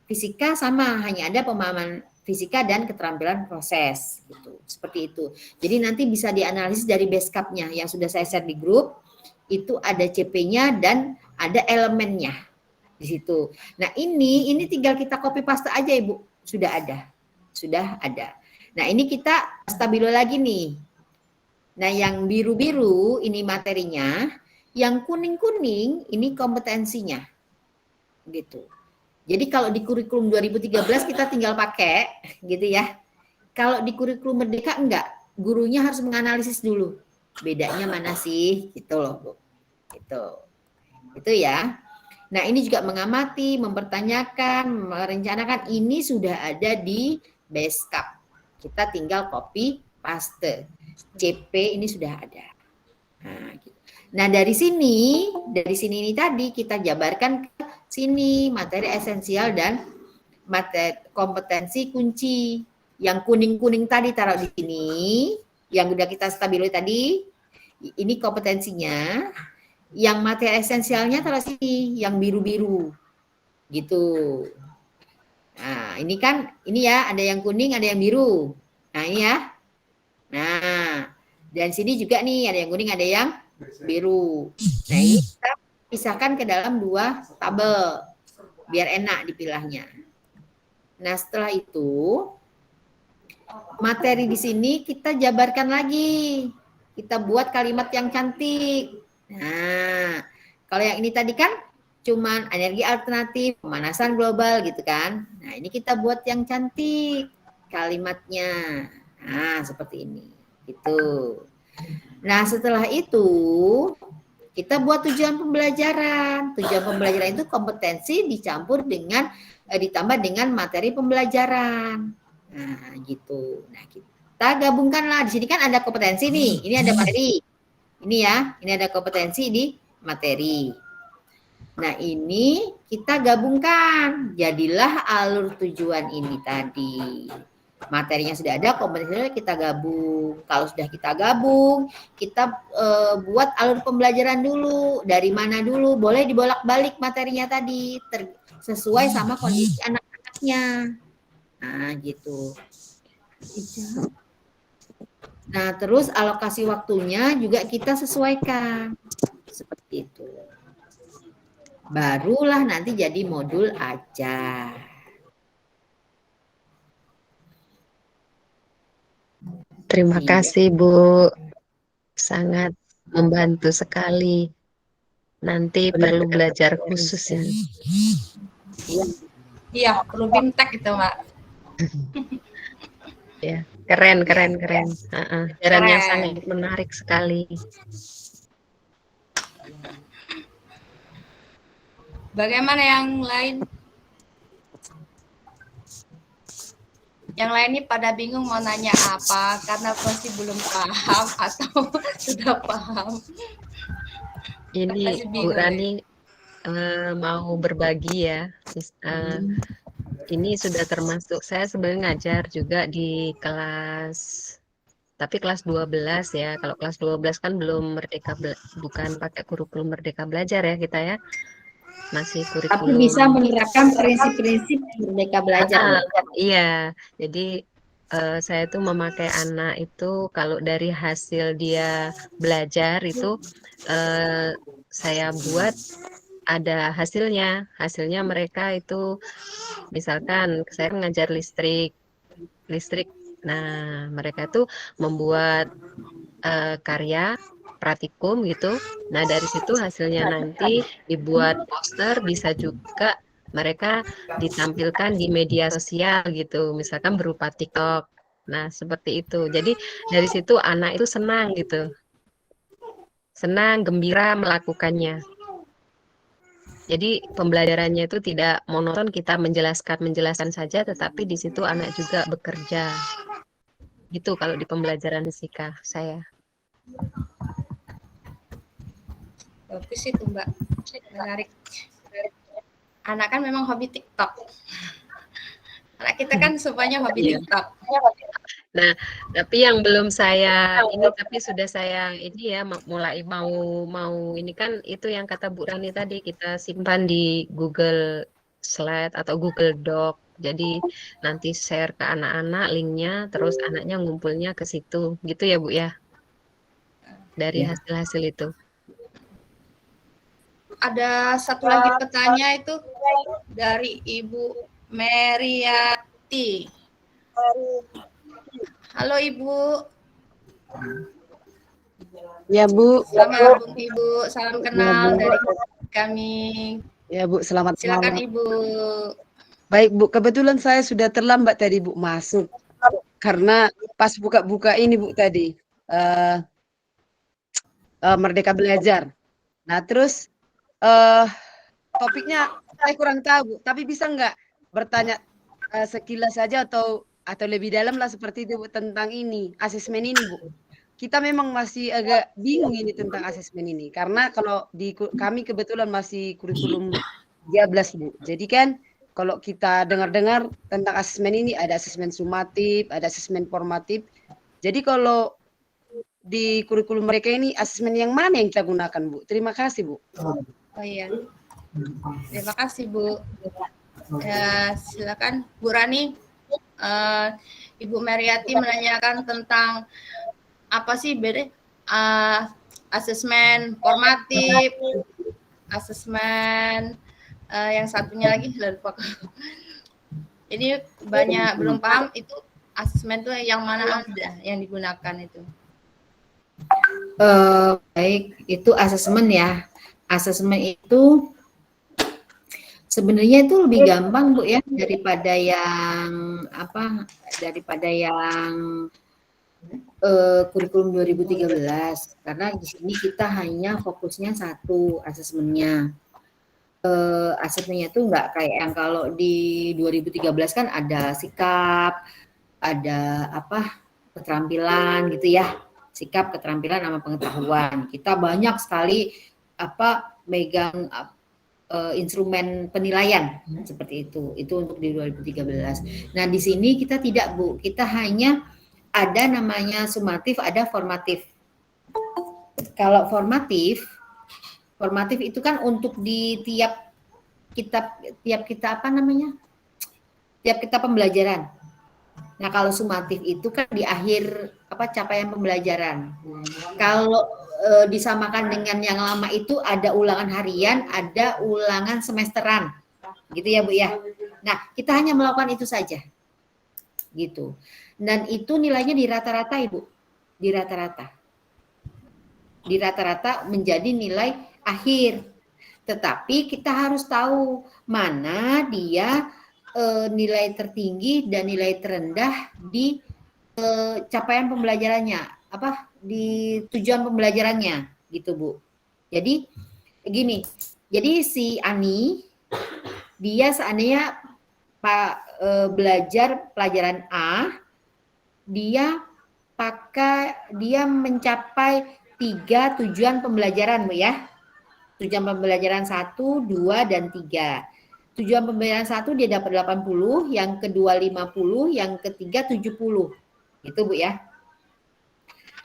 fisika sama, hanya ada pemahaman fisika dan keterampilan proses. Gitu. Seperti itu. Jadi nanti bisa dianalisis dari Beskapnya yang sudah saya share di grup. Itu ada CP-nya dan ada elemennya di situ. Nah ini tinggal kita copy paste aja Ibu, sudah ada. Nah ini kita stabilo lagi nih. Nah yang biru-biru ini materinya, yang kuning-kuning ini kompetensinya, gitu. Jadi kalau di kurikulum 2013 kita tinggal pakai, gitu ya. Kalau di kurikulum Merdeka enggak, gurunya harus menganalisis dulu. Bedanya mana sih, gitu loh, Bu. Itu ya. Nah ini juga mengamati, mempertanyakan, merencanakan, ini sudah ada di Beskap. Kita tinggal copy paste. CP ini sudah ada. Nah dari sini ini tadi kita jabarkan ke sini materi esensial dan kompetensi kunci. Yang kuning-kuning tadi taruh di sini, yang udah kita stabilo tadi, ini kompetensinya. Yang materi esensialnya taruh sini, yang biru-biru. Gitu. Nah, ini kan, ini ya, ada yang kuning, ada yang biru. Nah, ini ya. Nah, dan sini juga nih, ada yang kuning, ada yang biru. Nah, ini kita pisahkan ke dalam 2 tabel, biar enak dipilahnya. Nah, setelah itu, materi di sini kita jabarkan lagi. Kita buat kalimat yang cantik. Nah, kalau yang ini tadi kan cuman energi alternatif, pemanasan global gitu kan. Nah, ini kita buat yang cantik kalimatnya. Nah, seperti ini. Gitu. Nah, setelah itu kita buat tujuan pembelajaran. Tujuan pembelajaran itu kompetensi dicampur dengan ditambah dengan materi pembelajaran. Nah, gitu. Nah, kita gabungkanlah. Di sini kan ada kompetensi nih. Ini ada materi. Ini ya, ini ada kompetensi di materi. Nah, ini kita gabungkan. Jadilah alur tujuan ini tadi. Materinya sudah ada, kompetensinya kita gabung. Kalau sudah kita gabung, kita buat alur pembelajaran dulu. Dari mana dulu? Boleh dibolak-balik materinya tadi. Sesuai sama kondisi anak-anaknya. Nah, gitu. Nah, terus alokasi waktunya juga kita sesuaikan. Seperti itu. Barulah nanti jadi modul aja. Terima kasih, Bu. Sangat membantu sekali. Nanti perlu belajar khusus ya. Iya, perlu BIMTEK itu, Mbak. Ya, keren. Ajarannya sangat menarik sekali. Bagaimana yang lain? Yang lain ini pada bingung mau nanya apa karena masih belum paham atau sudah paham. Ini Bu Rani mau berbagi ya. Ini sudah termasuk, saya sebenarnya ngajar juga di kelas, tapi kelas 12 ya. Kalau kelas 12 kan belum merdeka, bukan pakai kurikulum Merdeka Belajar ya kita ya. Masih kurikulum. Tapi bisa menerapkan prinsip-prinsip Merdeka Belajar. Iya, jadi saya tuh memakai anak itu kalau dari hasil dia belajar itu saya buat ada hasilnya mereka itu misalkan saya mengajar listrik. Nah, mereka itu membuat karya praktikum gitu. Nah, dari situ hasilnya nanti dibuat poster, bisa juga mereka ditampilkan di media sosial gitu, misalkan berupa TikTok. Nah, seperti itu. Jadi dari situ anak itu senang gitu. Senang, gembira melakukannya. Jadi pembelajarannya itu tidak monoton, kita menjelaskan saja, tetapi di situ anak juga bekerja. Gitu kalau di pembelajaran fisika saya. Bagus itu, Mbak. Menarik. Anak kan memang hobi TikTok. Anak kita kan semuanya hobi TikTok. Nah, tapi yang belum saya ini, tapi sudah saya ini ya mulai mau ini kan itu yang kata Bu Rani tadi, kita simpan di Google Slide atau Google Doc. Jadi nanti share ke anak-anak linknya, terus anaknya ngumpulnya ke situ, gitu ya Bu ya? Dari hasil-hasil itu. Ada satu lagi petanya itu dari Ibu Meriati. Halo Ibu. Ya Bu. Selamat Ibu, salam kenal dari kami. Ya Bu, selamat Silakan malam. Ibu. Baik Bu, kebetulan saya sudah terlambat tadi Bu masuk karena pas buka-buka ini Bu tadi Merdeka Belajar. Nah terus topiknya saya kurang tahu Bu, tapi bisa nggak bertanya sekilas saja atau lebih dalam lah seperti itu Bu tentang ini asesmen ini Bu. Kita memang masih agak bingung ini tentang asesmen ini karena kalau di kami kebetulan masih kurikulum 13 Bu. Jadi kan kalau kita dengar-dengar tentang asesmen ini ada asesmen sumatif, ada asesmen formatif. Jadi kalau di kurikulum mereka ini asesmen yang mana yang kita gunakan, Bu? Terima kasih, Bu. Oh iya. Terima kasih, Bu. Ya, silakan Bu Rani. Ibu Meriati menanyakan tentang apa sih beda asesmen formatif, asesmen yang satunya lagi lupa. Jadi banyak belum paham itu asesmen itu yang mana ada yang digunakan itu. Baik, itu asesmen ya. Asesmen itu sebenarnya itu lebih gampang Bu ya daripada yang kurikulum 2013 karena di sini kita hanya fokusnya satu asesmennya. Asesmennya itu nggak kayak yang kalau di 2013 kan ada sikap, ada keterampilan gitu ya, sikap, keterampilan, sama pengetahuan. Kita banyak sekali megang instrumen penilaian seperti itu untuk di 2013. Nah di sini kita tidak Bu, kita hanya ada namanya sumatif, ada formatif. Kalau formatif itu kan untuk di tiap kita pembelajaran. Nah kalau sumatif itu kan di akhir capaian pembelajaran. Kalau disamakan dengan yang lama itu ada ulangan harian, ada ulangan semesteran, gitu ya Bu ya. Nah kita hanya melakukan itu saja, gitu. Dan itu nilainya di rata-rata Ibu, di rata-rata menjadi nilai akhir. Tetapi kita harus tahu mana dia nilai tertinggi dan nilai terendah di capaian pembelajarannya, di tujuan pembelajarannya, gitu Bu. Jadi gini, jadi si Ani dia seandainya belajar pelajaran A, dia mencapai 3 tujuan pembelajaran Bu ya. Tujuan pembelajaran 1, 2, dan 3. Tujuan pembelajaran 1 dia dapat 80, yang kedua 50, yang ketiga 70. Itu Bu ya.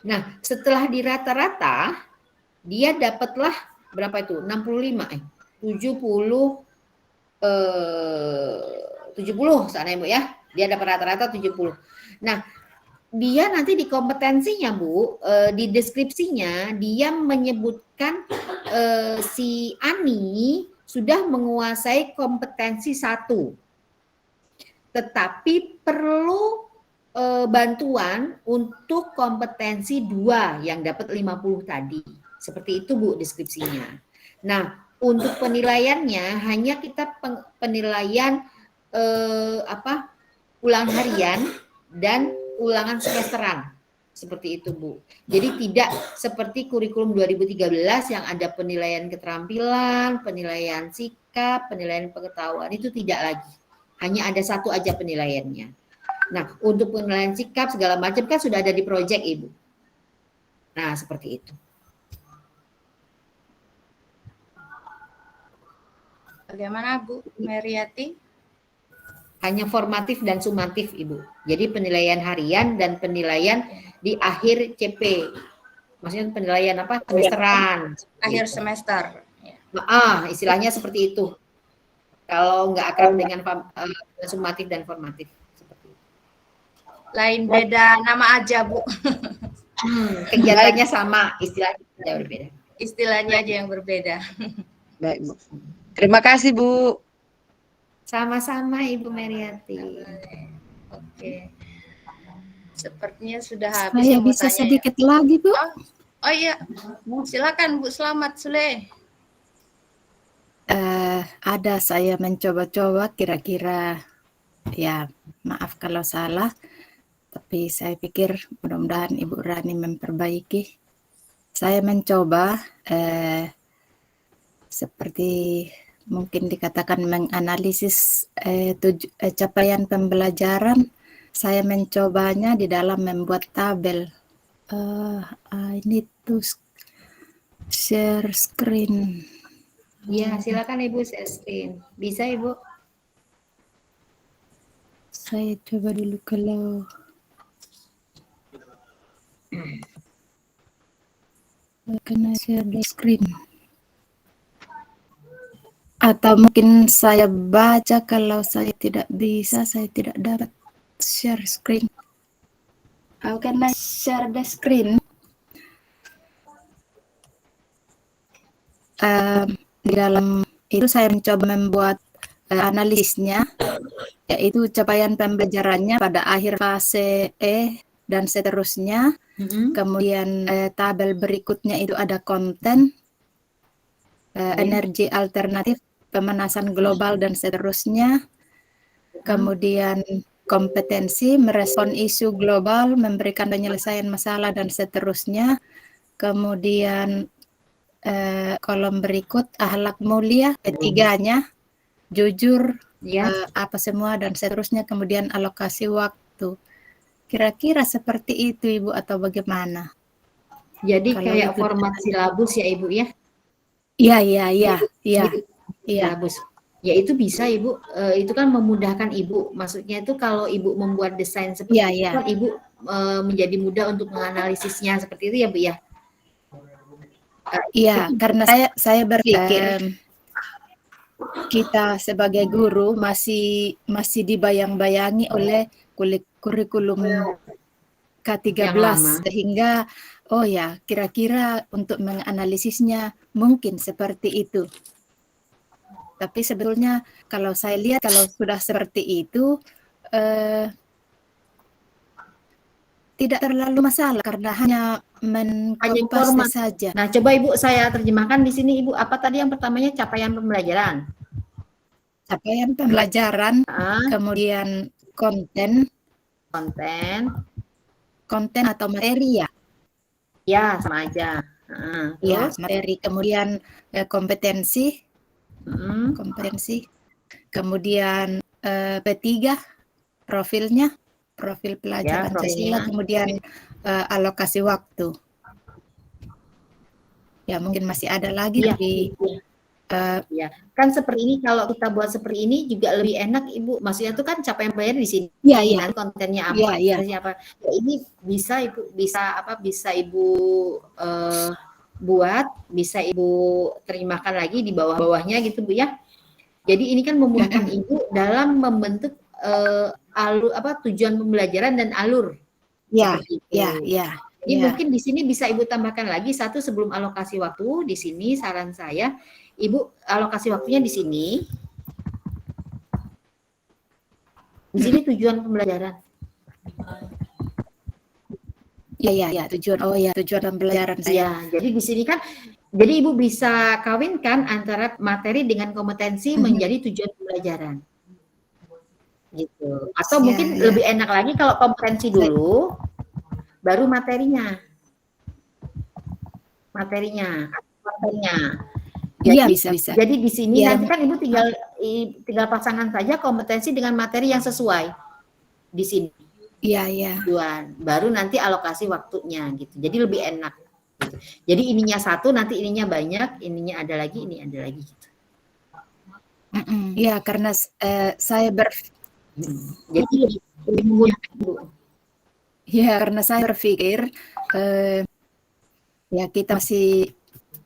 Nah, setelah di rata-rata dia dapatlah berapa itu? 65 70 sana Bu ya. Dia dapat rata-rata 70. Nah, dia nanti di kompetensinya Bu, di deskripsinya dia menyebutkan si Ani sudah menguasai kompetensi 1, tetapi perlu bantuan untuk kompetensi 2 yang dapat 50 tadi. Seperti itu Bu deskripsinya. Nah, untuk penilaiannya hanya kita penilaian ulangan harian dan ulangan semesteran. Seperti itu Bu. Jadi tidak seperti kurikulum 2013 yang ada penilaian keterampilan, penilaian sikap, penilaian pengetahuan, itu tidak lagi. Hanya ada satu aja penilaiannya. Nah, untuk penilaian sikap segala macam kan sudah ada di proyek Ibu. Nah, seperti itu. Bagaimana Bu Meriati? Hanya formatif dan sumatif Ibu. Jadi penilaian harian dan penilaian di akhir CP. Maksudnya penilaian semesteran. Akhir semester. Istilahnya seperti itu. Kalau nggak akrab dengan sumatif dan formatif. Seperti itu. Lain beda nama aja Bu. Kegiatannya sama, istilahnya berbeda. Istilahnya aja yang berbeda. Baik Bu. Terima kasih Bu. Sama-sama Ibu Meriati. Oke. Sepertinya sudah habis. Saya bisa sedikit lagi Bu. Oh iya, silakan Bu Selamat Sule. Ada saya mencoba-coba kira-kira, ya maaf kalau salah, tapi saya pikir mudah-mudahan Ibu Rani memperbaiki. Saya mencoba seperti mungkin dikatakan menganalisis capaian pembelajaran. Saya mencobanya di dalam membuat tabel. Ini tuh share screen. Ya, silakan Ibu share screen. Bisa Ibu? Saya coba dulu kalau kena share the screen. Atau mungkin saya baca, kalau saya tidak bisa, saya tidak dapat share screen. How can I share the screen? Di dalam itu saya mencoba membuat analisisnya, yaitu capaian pembelajarannya pada akhir fase E dan seterusnya. Kemudian tabel berikutnya itu ada konten, energi alternatif, pemanasan global dan seterusnya. Kemudian kompetensi, merespon isu global, memberikan penyelesaian masalah dan seterusnya. Kemudian kolom berikut akhlak mulia, ketiganya jujur, apa semua dan seterusnya. Kemudian alokasi waktu. Kira-kira seperti itu Ibu atau bagaimana? Jadi Kalau kayak itu format silabus ya Ibu ya? Iya. Silabus. Ya itu bisa Ibu, itu kan memudahkan Ibu. Maksudnya itu kalau Ibu membuat desain seperti itu kan Ibu menjadi mudah untuk menganalisisnya seperti itu ya Bu ya? Iya, karena saya berpikir kita sebagai guru masih dibayang-bayangi oleh kurikulum K13, sehingga oh ya kira-kira untuk menganalisisnya mungkin seperti itu. Tapi sebetulnya kalau saya lihat, kalau sudah seperti itu tidak terlalu masalah karena hanya mengkopas saja. Nah, coba Ibu saya terjemahkan di sini Ibu. Apa tadi yang pertamanya capaian pembelajaran? Capaian pembelajaran, kemudian konten atau materi ya? Ya, sama aja. Ya, materi. Kemudian kompetensi, kemudian P3 profilnya, profil pelajar Pancasila, kemudian alokasi waktu. Ya, mungkin masih ada lagi tapi ya, kan seperti ini. Kalau kita buat seperti ini juga lebih enak Ibu. Maksudnya itu kan capaian pelajar di sini. Iya. Nanti kontennya apa? Ya, ini bisa Ibu, bisa Ibu buat, bisa Ibu terimakan lagi di bawah-bawahnya gitu Bu ya. Jadi ini kan memudahkan Ibu dalam membentuk tujuan pembelajaran dan alur. Ya. Jadi mungkin di sini bisa Ibu tambahkan lagi satu sebelum alokasi waktu. Di sini saran saya Ibu alokasi waktunya di sini. Di sini tujuan pembelajaran. Iya, tujuan. Oh ya, tujuan pembelajaran saya. Ya, jadi di sini kan jadi Ibu bisa kawinkan antara materi dengan kompetensi menjadi tujuan pembelajaran. Gitu. Atau mungkin lebih enak lagi kalau kompetensi dulu baru materinya. Iya, bisa. Jadi di sini nanti kan Ibu tinggal pasangkan saja kompetensi dengan materi yang sesuai di sini. Iya. Baru nanti alokasi waktunya gitu. Jadi lebih enak. Gitu. Jadi ininya satu, nanti ininya banyak, ininya ada lagi, ini ada lagi gitu. Iya, karena saya jadi lebih memudahkan Bu. Ya, karena saya berpikir ya kita masih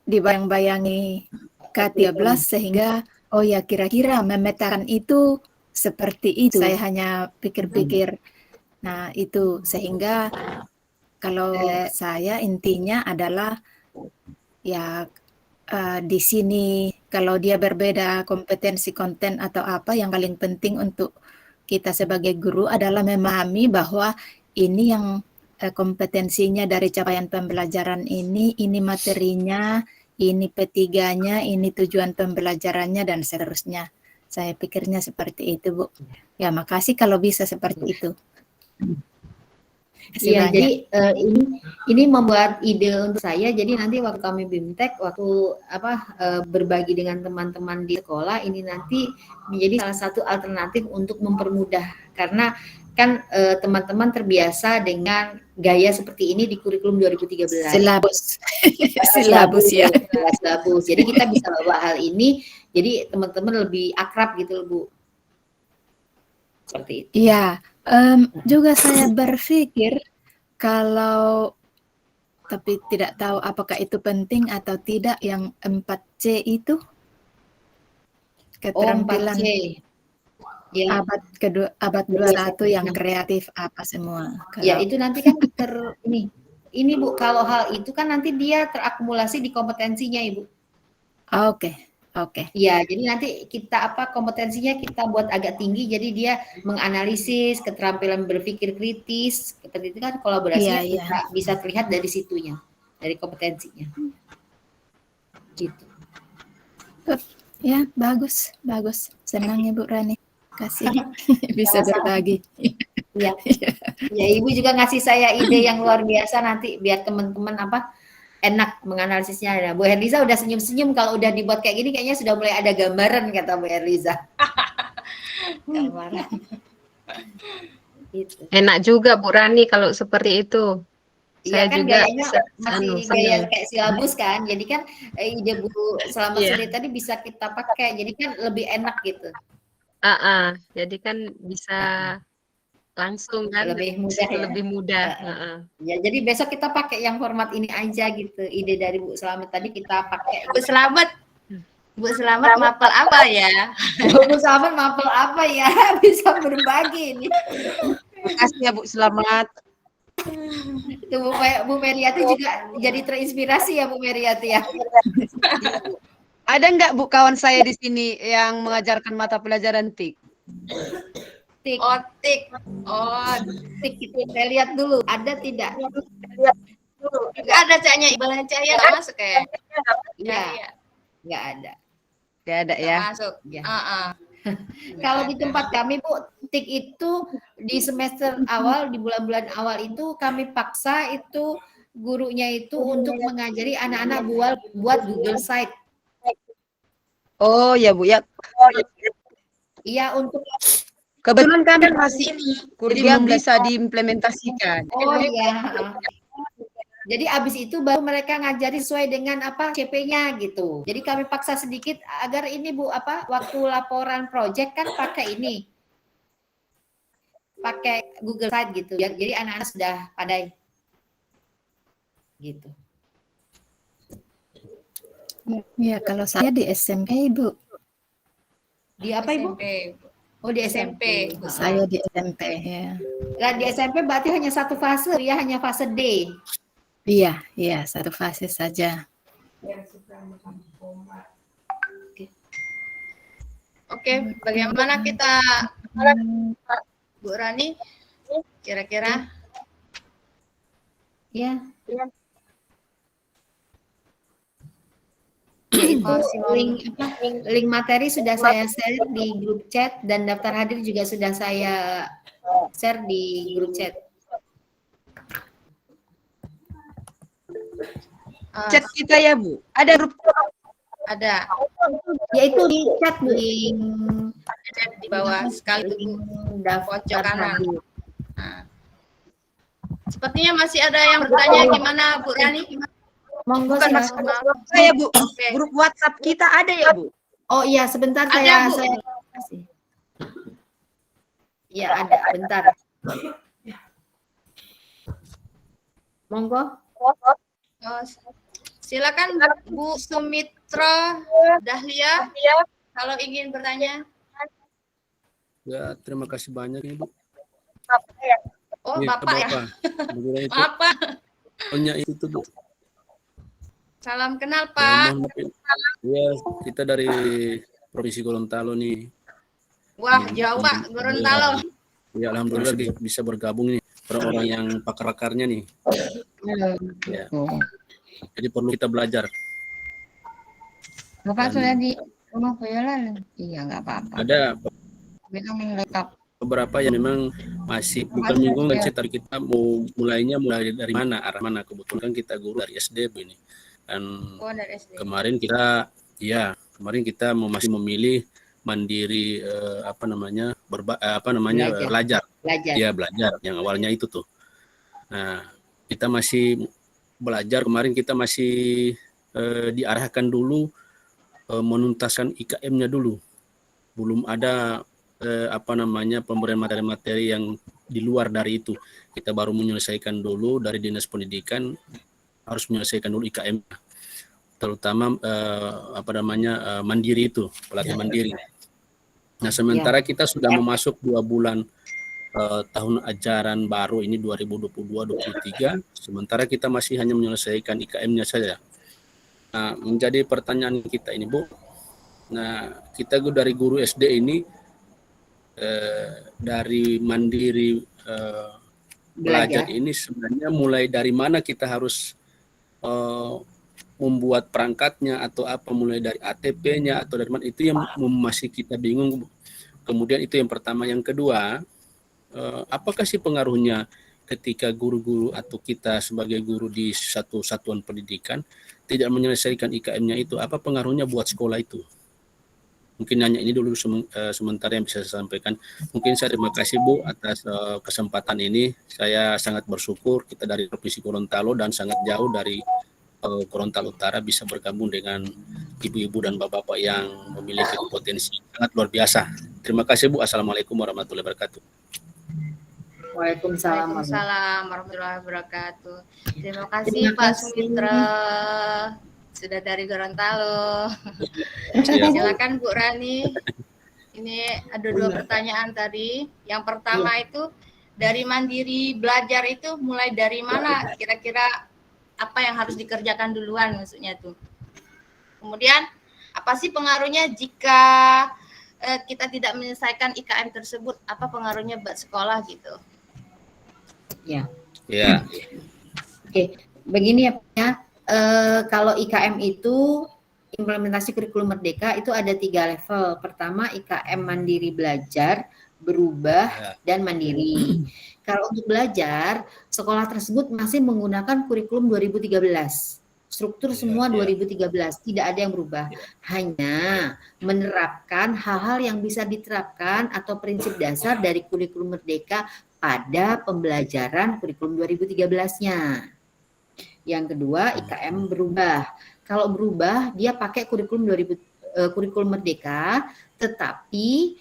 dibayang-bayangi K13 sehingga oh ya kira-kira memetakan itu seperti itu. Saya hanya pikir-pikir. Nah, itu sehingga kalau saya intinya adalah ya di sini kalau dia berbeda kompetensi konten atau apa, yang paling penting untuk kita sebagai guru adalah memahami bahwa ini yang kompetensinya dari capaian pembelajaran ini materinya, ini P3-nya, ini tujuan pembelajarannya dan seterusnya. Saya pikirnya seperti itu, Bu. Ya, makasih kalau bisa seperti itu. Iya, jadi ini membuat ide untuk saya. Jadi nanti waktu kami BIMTEK, waktu berbagi dengan teman-teman di sekolah, ini nanti menjadi salah satu alternatif untuk mempermudah. Karena kan teman-teman terbiasa dengan gaya seperti ini di kurikulum 2013. Silabus ya. Silabus. Jadi kita bisa bawa hal ini, jadi teman-teman lebih akrab gitu Bu. Seperti itu. Iya, juga saya berpikir kalau tapi tidak tahu apakah itu penting atau tidak yang 4C itu Oh, 4C. keterampilan Ya, abad kedua, abad 21 yang kreatif apa semua. ya Kalau itu nanti kan ini Bu, kalau hal itu kan nanti dia terakumulasi di kompetensinya Ibu. oke, oke. Ya, jadi nanti kita kompetensinya kita buat agak tinggi, jadi dia menganalisis, keterampilan berpikir kritis, seperti itu kan kolaborasinya Iya, iya. bisa terlihat dari situnya, dari kompetensinya. Gitu. Ya, bagus, bagus. Senang Ibu Rani. Kasih bisa berbagi. Ya. Ya, Ibu juga ngasih saya ide yang luar biasa nanti biar teman-teman enak menganalisisnya. Nah, Bu Herliza udah senyum-senyum kalau udah dibuat kayak gini kayaknya sudah mulai ada gambaran kata Bu Herliza. Gambaran. Gitu. Enak juga Bu Rani kalau seperti itu. Iya Saya kan juga gayanya masih gaya kayak silabus kan. Jadi kan ide Bu Selamat Iya. Sore tadi bisa kita pakai. Jadi kan lebih enak gitu. Jadi kan bisa langsung kan Lebih mudah ya. lebih mudah. Ya, jadi besok kita pakai yang format ini aja gitu. Ide dari Bu Selamat tadi kita pakai. Bu Selamat. Bu Selamat mapel apa ya? Bu Selamat mapel apa ya? Bisa berbagi ini. Terima kasih ya Bu Selamat. Itu Bu Meriati juga jadi terinspirasi ya Bu Meriati ya. Ada nggak Bu kawan saya di sini yang mengajarkan mata pelajaran TIK? Tik, Otik. Oh, tik itu saya lihat dulu. Ada tidak? nggak ada cahaya ibaratnya cahaya nggak masuk ya? Iya, Iya, nggak ada. Nggak ada nggak ya. masuk. Ya. Nggak Kalau di ada. tempat kami Bu, tik itu di semester awal, di bulan-bulan awal itu kami paksa itu gurunya itu untuk mengajari anak-anak buat Google Site. Oh ya Bu ya. Iya, untuk Kebetulan kami masih ini, jadi belum bisa membuat- diimplementasikan. Oh iya. Jadi abis itu baru mereka ngajari sesuai dengan CP-nya gitu. Jadi kami paksa sedikit agar ini Bu waktu laporan project kan pakai ini. Pakai Google Site gitu. Jadi anak-anak sudah pandai. Gitu. Ya, kalau saya di SMP Ibu. Di apa Ibu? SMP. Oh di SMP. Saya di SMP ya. Nah, di SMP berarti hanya satu fase ya, hanya fase D. Iya, iya, satu fase saja. Oke, bagaimana kita Bu Rani? Kira-kira? Ya. Link materi sudah saya share di grup chat dan daftar hadir juga sudah saya share di grup chat. Chat kita ya Bu. Ada grup Ada. Yaitu di chat di Ada di bawah sekali Bu. daftar Pojok kanan. hadir. Nah. Sepertinya masih ada yang bertanya gimana Bu Rani? Monggo bukan silakan. maksud saya Bu. Oke. Grup WhatsApp kita ada ya Bu? Oh iya, sebentar Ada, Bu. saya kasih. Ya ada, bentar. Monggo. Oh, silakan Bu Sumitra Dahlia kalau ingin bertanya. Ya, terima kasih banyak ya, Bu. Oh, Iya, Bapak ya. Bapak. Maaf, Pak. Pokoknya itu tuh, Bu. Salam kenal, Ya, Pak. mohon maaf. Ya, kita dari Provinsi Gorontalo nih. Wah, jauh, Pak. Gorontalo. Ya, alhamdulillah bisa bergabung nih orang-orang yang pakar-pakarnya nih. Ya. Jadi perlu kita belajar. Bapak Dan- sudah di rumah Boyolan? Iya, nggak apa-apa. Ada Bilang lengkap. beberapa yang memang masih bukan minggu kan tadi kita mulai dari mana, arah mana. Kebetulan kan kita guru dari SD Bu ini. Dan Oh, dari SD. kemarin kita masih memilih mandiri belajar. Belajar. Iya, belajar yang awalnya itu tuh. Nah, kita masih belajar, kemarin kita masih diarahkan dulu menuntaskan IKM-nya dulu. Belum ada pemberian materi-materi yang di luar dari itu. Kita baru menyelesaikan dulu dari Dinas Pendidikan, harus menyelesaikan dulu IKM, terutama mandiri itu, pelatihan mandiri. Nah, sementara kita sudah memasuk 2 bulan tahun ajaran baru ini 2022-2023, sementara kita masih hanya menyelesaikan IKM-nya saja. Nah, menjadi pertanyaan kita ini, Bu. Nah, kita dari guru SD ini dari mandiri belajar ini sebenarnya mulai dari mana kita harus membuat perangkatnya atau apa, mulai dari ATP-nya atau dari mana, itu yang masih kita bingung. Kemudian itu yang pertama. Yang kedua, apakah sih pengaruhnya ketika guru-guru atau kita sebagai guru di satu satuan pendidikan tidak menyelesaikan IKM-nya itu, apa pengaruhnya buat sekolah itu? Mungkin hanya ini dulu sementara yang bisa saya sampaikan. Mungkin saya terima kasih, Bu, atas kesempatan ini. Saya sangat bersyukur kita dari Provinsi Gorontalo dan sangat jauh dari Gorontalo Utara bisa bergabung dengan ibu-ibu dan bapak-bapak yang memiliki potensi sangat luar biasa. Terima kasih, Bu. Assalamualaikum warahmatullahi wabarakatuh. Waalaikumsalam warahmatullahi wabarakatuh. Terima kasih Pak Sumitra sudah dari Gorontalo. Silakan Bu Rani. Ini ada 2 pertanyaan tadi. Yang pertama itu dari mandiri belajar itu mulai dari mana? Kira-kira apa yang harus dikerjakan duluan maksudnya tuh. Kemudian apa sih pengaruhnya jika kita tidak menyelesaikan IKM tersebut? Apa pengaruhnya buat sekolah gitu? Ya. Oke, begini ya. Kalau IKM itu implementasi kurikulum merdeka itu ada 3 level. Pertama IKM mandiri belajar, berubah, dan mandiri. Kalau untuk belajar, sekolah tersebut masih menggunakan kurikulum 2013. Struktur semua 2013, tidak ada yang berubah. Hanya menerapkan hal-hal yang bisa diterapkan atau prinsip dasar dari kurikulum merdeka pada pembelajaran kurikulum 2013-nya. Yang kedua, IKM berubah. Kalau berubah, dia pakai kurikulum merdeka, tetapi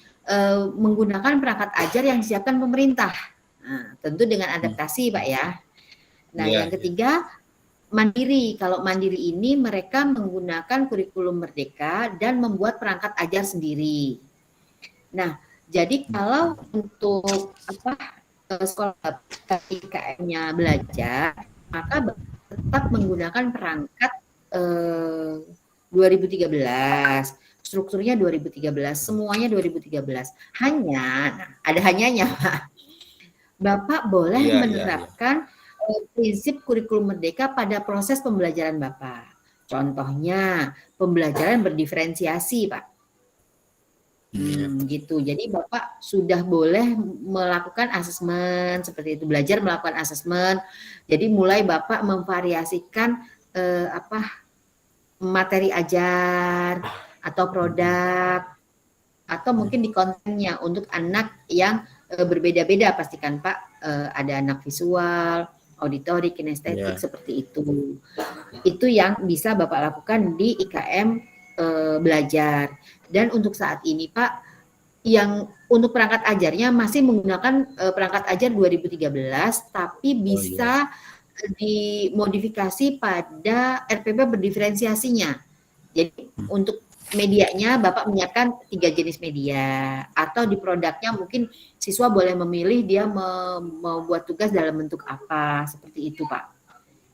menggunakan perangkat ajar yang disiapkan pemerintah. Nah, tentu dengan adaptasi, Pak ya. Nah, yang ketiga, mandiri. Kalau mandiri ini mereka menggunakan kurikulum merdeka dan membuat perangkat ajar sendiri. Nah, jadi kalau untuk sekolah IKM-nya belajar, maka tetap menggunakan perangkat 2013, strukturnya 2013, semuanya 2013. Hanya, ada hanyanya, Pak. Bapak boleh menerapkan prinsip kurikulum merdeka pada proses pembelajaran Bapak. Contohnya, pembelajaran berdiferensiasi, Pak. Gitu. Jadi Bapak sudah boleh melakukan asesmen seperti itu, belajar melakukan asesmen. Jadi mulai Bapak memvariasikan materi ajar atau produk atau mungkin di kontennya untuk anak yang berbeda-beda, pastikan Pak, ada anak visual, auditori, kinestetik seperti itu. Itu yang bisa Bapak lakukan di IKM belajar. Dan untuk saat ini Pak, yang untuk perangkat ajarnya masih menggunakan perangkat ajar 2013, tapi bisa dimodifikasi pada RPP berdiferensiasinya. Jadi untuk medianya Bapak menyiapkan 3 jenis media, atau di produknya mungkin siswa boleh memilih dia mau buat tugas dalam bentuk apa, seperti itu Pak.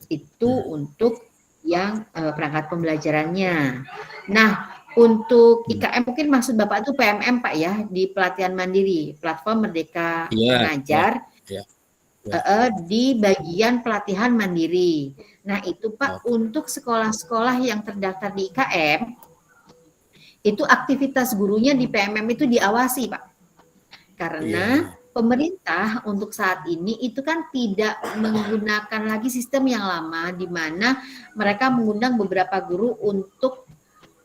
Itu untuk yang perangkat pembelajarannya. Nah, untuk IKM mungkin maksud Bapak itu PMM Pak ya, di pelatihan mandiri, platform Merdeka Mengajar, di bagian pelatihan mandiri. Nah itu Pak, untuk sekolah-sekolah yang terdaftar di IKM, itu aktivitas gurunya di PMM itu diawasi Pak. Karena pemerintah untuk saat ini itu kan tidak menggunakan lagi sistem yang lama, di mana mereka mengundang beberapa guru untuk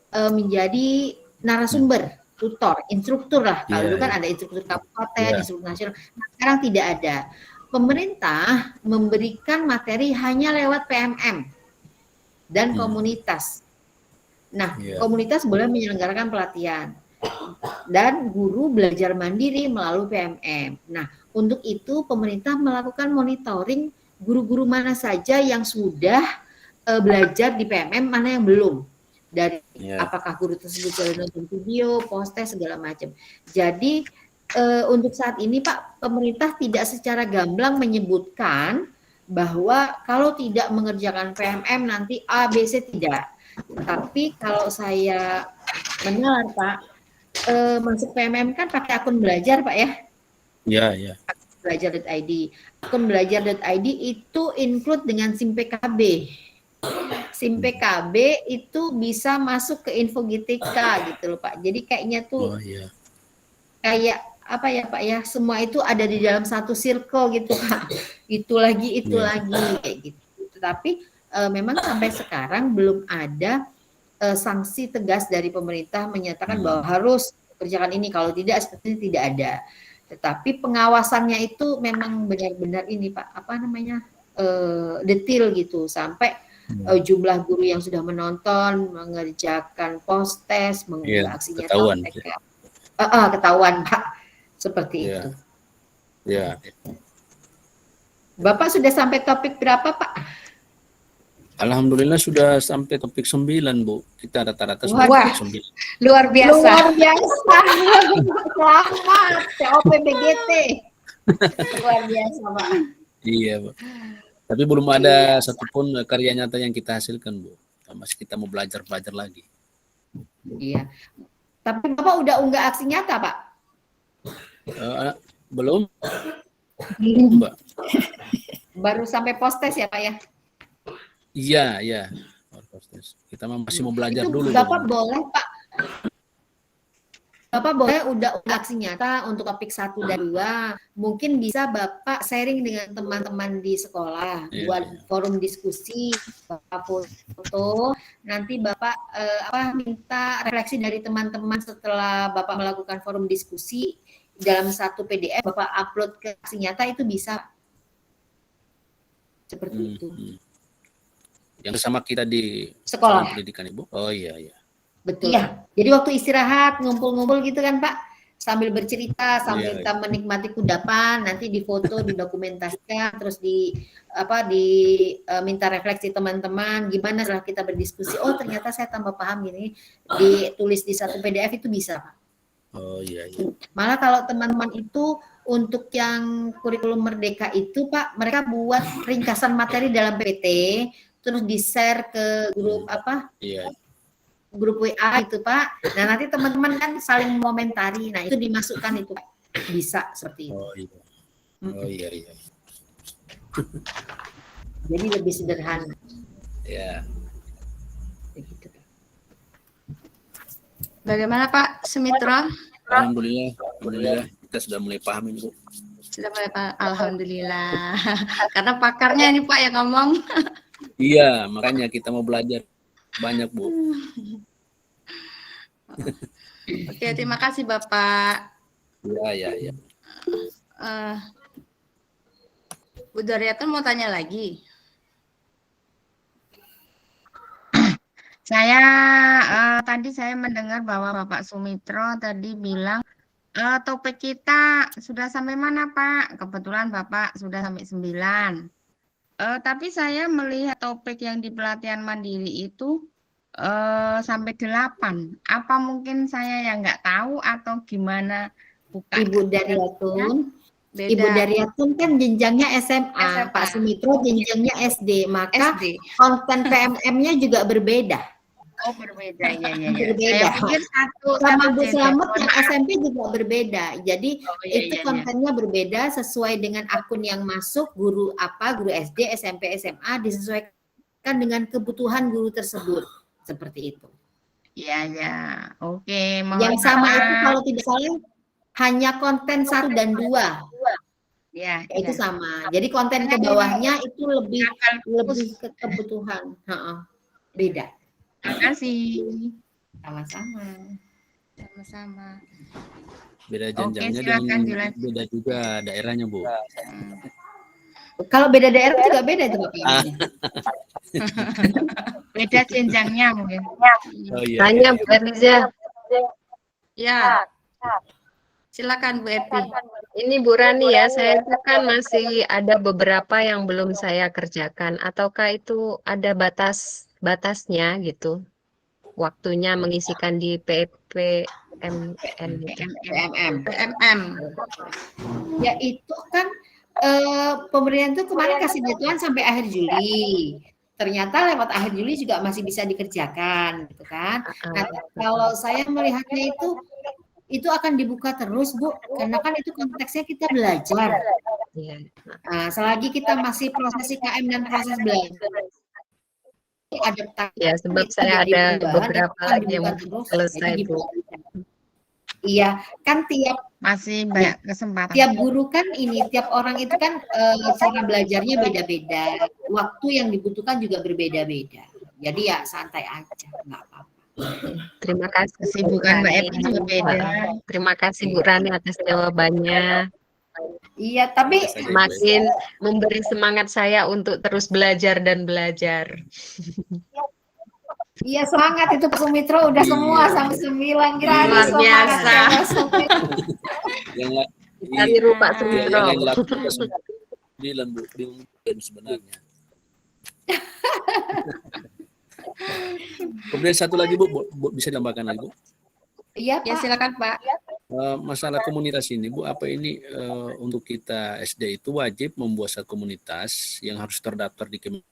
menjadi narasumber, tutor, instruktur lah. Kalau dulu kan ada instruktur kabupaten, instruktur nasional. Nah, sekarang tidak ada. Pemerintah memberikan materi hanya lewat PMM dan komunitas. Nah, komunitas boleh menyelenggarakan pelatihan. dan guru belajar mandiri melalui PMM. Nah, untuk itu pemerintah melakukan monitoring guru-guru mana saja yang sudah belajar di PMM, mana yang belum. Dari apakah guru tersebut sudah nonton video, post-test segala macam. Jadi untuk saat ini Pak, pemerintah tidak secara gamblang menyebutkan bahwa kalau tidak mengerjakan PMM nanti A, B, C, tidak. Tapi kalau saya mendengar Pak, masuk PMM kan pakai akun belajar Pak ya? Ya. Belajar.id. Akun belajar.id itu include dengan SIM PKB. SIM PKB itu bisa masuk ke Infogetika gitu loh Pak. Jadi kayaknya tuh kayak apa ya Pak ya, semua itu ada di dalam satu circle gitu Pak. Itu lagi kayak gitu. Tapi memang sampai sekarang belum ada sanksi tegas dari pemerintah menyatakan bahwa harus kerjakan ini, kalau tidak sepertinya tidak ada. Tetapi pengawasannya itu memang benar-benar ini Pak, apa namanya, detail gitu, sampai jumlah guru yang sudah menonton, mengerjakan post-test, mengunggah aksi nyata mereka. Ketahuan Pak, seperti itu. Ya. Bapak sudah sampai topik berapa Pak? Alhamdulillah sudah sampai topik 9 Bu. Kita rata-rata sudah topik 9. Luar biasa. Selamat COPBGT. Luar biasa Pak. Iya Bu. Tapi belum ada satupun karya nyata yang kita hasilkan Bu. Masih kita mau belajar lagi. Iya. Tapi Bapak udah unggah aksi nyata Pak? Belum Mbak. Baru sampai post-test ya Pak ya? Iya. Kita masih mau belajar itu dulu. Bapak boleh Pak. Bapak boleh udah aksi nyata untuk topik 1 dan 2. Mungkin bisa Bapak sharing dengan teman-teman di sekolah buat forum diskusi, Bapak foto. Nanti Bapak minta refleksi dari teman-teman setelah Bapak melakukan forum diskusi dalam satu PDF, Bapak upload ke aksi nyata, itu bisa. Seperti itu. Yang sama kita di sekolah pendidikan Ibu. Oh iya. Betul. Iya. Jadi waktu istirahat ngumpul-ngumpul gitu kan Pak, sambil bercerita, sambil kita menikmati kudapan, nanti difoto, didokumentasikan, terus minta refleksi teman-teman, gimana setelah kita berdiskusi. Oh ternyata saya tambah paham gini, ditulis di satu PDF itu bisa Pak. Oh iya. Malah kalau teman-teman itu untuk yang kurikulum merdeka itu Pak, mereka buat ringkasan materi dalam PPT, terus di-share ke grup grup WA itu Pak. Nah nanti teman-teman kan saling mengomentari, nah itu dimasukkan itu Pak. Bisa seperti itu. Oh iya. Jadi lebih sederhana. Ya. Begitu. Bagaimana Pak Sumitra? Alhamdulillah kita sudah mulai paham ini Bu. Sudah mulai paham. Alhamdulillah. Karena pakarnya ini Pak yang ngomong. Iya, makanya kita mau belajar banyak Bu. Oke, terima kasih Bapak. Iya. Bu Daryatun mau tanya lagi. Saya tadi saya mendengar bahwa Bapak Sumitro tadi bilang topik kita sudah sampai mana Pak? Kebetulan Bapak sudah sampai 9. Tapi saya melihat topik yang di pelatihan mandiri itu sampai 8. Apa mungkin saya yang nggak tahu atau gimana? Ibu Daryatun. Ibu Daryatun kan jenjangnya SMA. Pak Sumitro jenjangnya SD. Maka konten PMM-nya juga berbeda. Oh berbeda, ya. Berbeda. Saya pikir sama Bu Slamet yang SMP juga berbeda. Jadi itu kontennya berbeda sesuai dengan akun yang masuk, guru apa, guru SD, SMP, SMA disesuaikan dengan kebutuhan guru tersebut. Seperti itu. Iya. Oke. Yang sama itu kalau tidak salah hanya konten 1 dan 2. Ya, itu sama. Jadi konten ke bawahnya itu lebih ke kebutuhan. Beda. Terima kasih. Sama-sama. Beda jenjangnya dan beda juga daerahnya Bu. Kalau beda daerah juga beda itu Bapak. Beda jenjangnya mungkin. Oh iya. Tanya Bu Eliza. Ya, silakan Bu Epi. Ini Bu Rani ya, saya itu kan masih ada beberapa yang belum saya kerjakan. Ataukah itu ada batasnya gitu? Waktunya mengisikan di PPMN itu. PMM. PMM. Ya itu kan pemerintah tuh kemarin kasih deadline sampai akhir Juli. Ternyata lewat akhir Juli juga masih bisa dikerjakan, gitu kan? Nah, kalau saya melihatnya itu akan dibuka terus, Bu, karena kan itu konteksnya kita belajar. Iya. Nah, selagi kita masih proses IKM dan proses belajar, adaptasi. Ya, sebab saya jadi ada perubahan, beberapa itu akan lagi yang dibuka belum terus. selesai, Jadi Bu. Iya, kan Masih banyak kesempatan. tiap guru kan tiap orang itu kan cara belajarnya beda-beda. Waktu yang dibutuhkan juga berbeda-beda. Jadi ya santai aja, nggak apa-apa. Terima kasih. Kesibukan Mbak Epi juga beda. Terima kasih Bu Rani atas jawabannya. Iya, tapi Makin memberi semangat saya untuk terus belajar dan belajar. iya semangat itu Pak Sumitro udah semua sampai 9 kira Luar biasa. Yang Tiru Pak Sumitro. yang lakukan 9 Bu, bingung sebenarnya. Kemudian satu lagi Bu, bisa ditambahkan lagi Bu? Iya Ya, Pak. silakan Pak. Masalah komunitas ini Bu, apa ini untuk kita SD itu wajib membuat satu komunitas yang harus terdaftar di Kementerian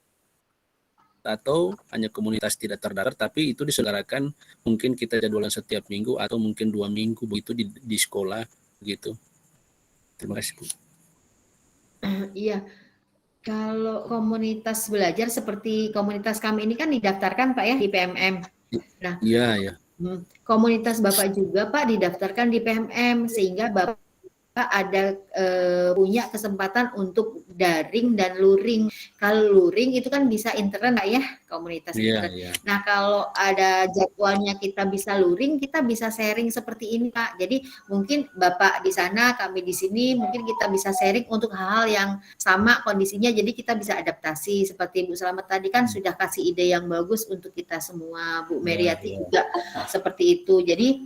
atau hanya komunitas tidak terdaftar tapi itu diselenggarakan mungkin kita jadwalan setiap minggu atau mungkin 2 minggu begitu di sekolah begitu. Terima kasih Bu. Iya. Kalau komunitas belajar seperti komunitas kami ini kan didaftarkan Pak ya di PMM. Nah, Iya, ya. Komunitas Bapak juga Pak didaftarkan di PMM sehingga Bapak ada punya kesempatan untuk daring dan luring. Kalau luring itu kan bisa internet ya, komunitas internet. Iya. Nah, kalau ada jadwalnya kita bisa luring, kita bisa sharing seperti ini Pak. Jadi mungkin Bapak di sana, kami di sini, mungkin kita bisa sharing untuk hal-hal yang sama kondisinya. Jadi kita bisa adaptasi seperti Bu Slamet tadi kan sudah kasih ide yang bagus untuk kita semua. Bu Meriati juga seperti itu. Jadi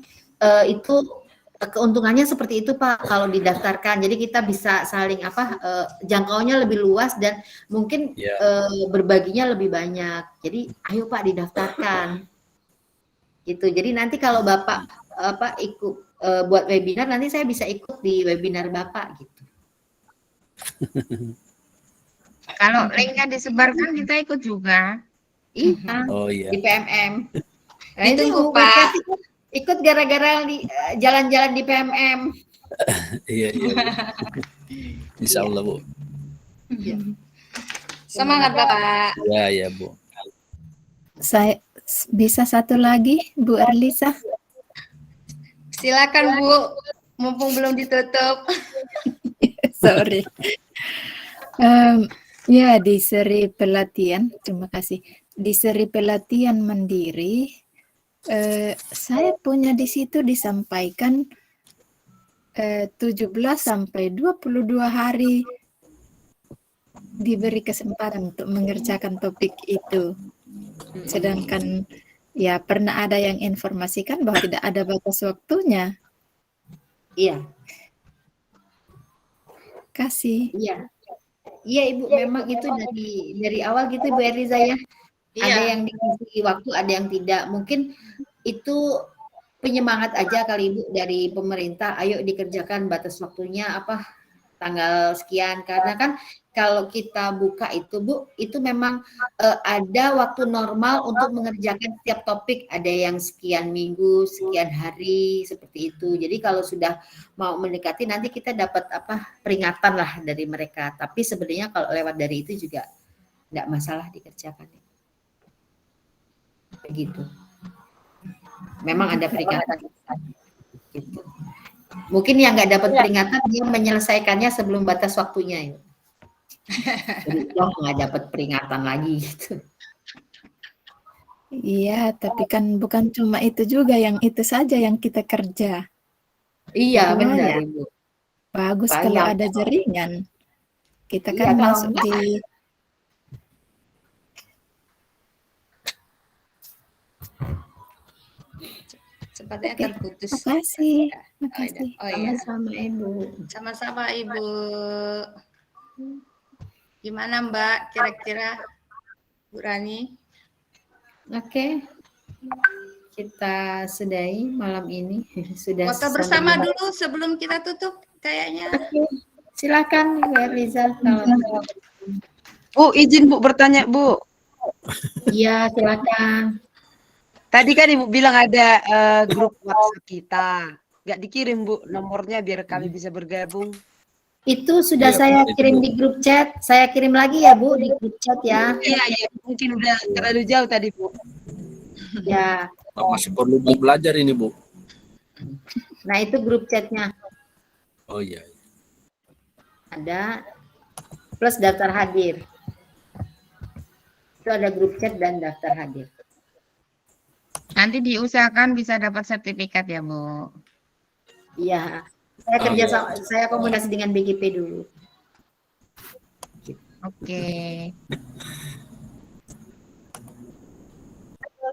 itu keuntungannya seperti itu Pak kalau didaftarkan. Jadi kita bisa saling jangkauannya lebih luas dan mungkin berbaginya lebih banyak. Jadi ayo Pak didaftarkan. Gitu. Jadi nanti kalau Bapak ikut buat webinar nanti saya bisa ikut di webinar Bapak gitu. Kalau linknya disebarkan kita ikut juga. Iya. Oh iya. Di PMM. Nah, Ditunggu, itu Pak. ikut gara-gara jalan-jalan di PMM. Iya. Insya Allah Bu. Semangat Bapak. Iya Bu. Saya bisa satu lagi, Bu Erlisa. Silakan Bu, mumpung belum ditutup. Sorry. Ya, di seri pelatihan, terima kasih. Di seri pelatihan mandiri, saya punya di situ disampaikan 17 sampai 22 hari diberi kesempatan untuk mengerjakan topik itu. Sedangkan ya pernah ada yang informasikan bahwa tidak ada batas waktunya. Iya. Kasih. Iya. Iya Ibu, memang itu dari awal gitu Bu Eriza ya. Iya. Ada yang dikasih waktu, ada yang tidak. Mungkin itu penyemangat aja kali Ibu dari pemerintah. Ayo dikerjakan batas waktunya tanggal sekian. Karena kan kalau kita buka itu Bu, itu memang ada waktu normal untuk mengerjakan setiap topik. Ada yang sekian minggu, sekian hari, seperti itu. Jadi kalau sudah mau mendekati nanti kita dapat peringatan lah dari mereka. Tapi sebenarnya kalau lewat dari itu juga enggak masalah dikerjakan. Begitu. Memang ada peringatan. Gitu. Mungkin yang nggak dapat peringatan dia menyelesaikannya sebelum batas waktunya. Ya. Jadi nggak dapat peringatan lagi. Gitu. Iya, tapi kan bukan cuma itu juga, yang itu saja yang kita kerja. Iya, Kedua, benar ya, Ibu. bagus Banyak. kalau ada jaringan. Kita Iya, kan kalau masuk enggak, di Sepertinya Oke. terputus. Makasih. Oh, Makasih. oh iya, Sama-sama Ibu. sama-sama Ibu. Gimana Mbak kira-kira Bu Rani? Oke. Kita sudahi malam ini. Sudah Foto sampai bersama di- dulu sebelum kita tutup kayaknya. Oke. Silakan Bu Riza kalau Bu, izin Bu bertanya Bu. iya silakan. Tadi kan Ibu bilang ada grup WhatsApp kita. Nggak dikirim Bu nomornya biar kami bisa bergabung. Itu sudah Iya, saya itu, kirim Bu. di grup chat. Saya kirim lagi ya Bu di grup chat ya. Iya, iya, mungkin udah terlalu jauh tadi Bu. Ya. Oh, masih perlu belajar ini, Bu. Nah itu grup chatnya Oh iya. ada plus daftar hadir. Itu ada grup chat dan daftar hadir. Nanti diusahakan bisa dapat sertifikat ya, Bu. Iya. Saya kerja sama, saya komunikasi dengan BGP dulu. Oke.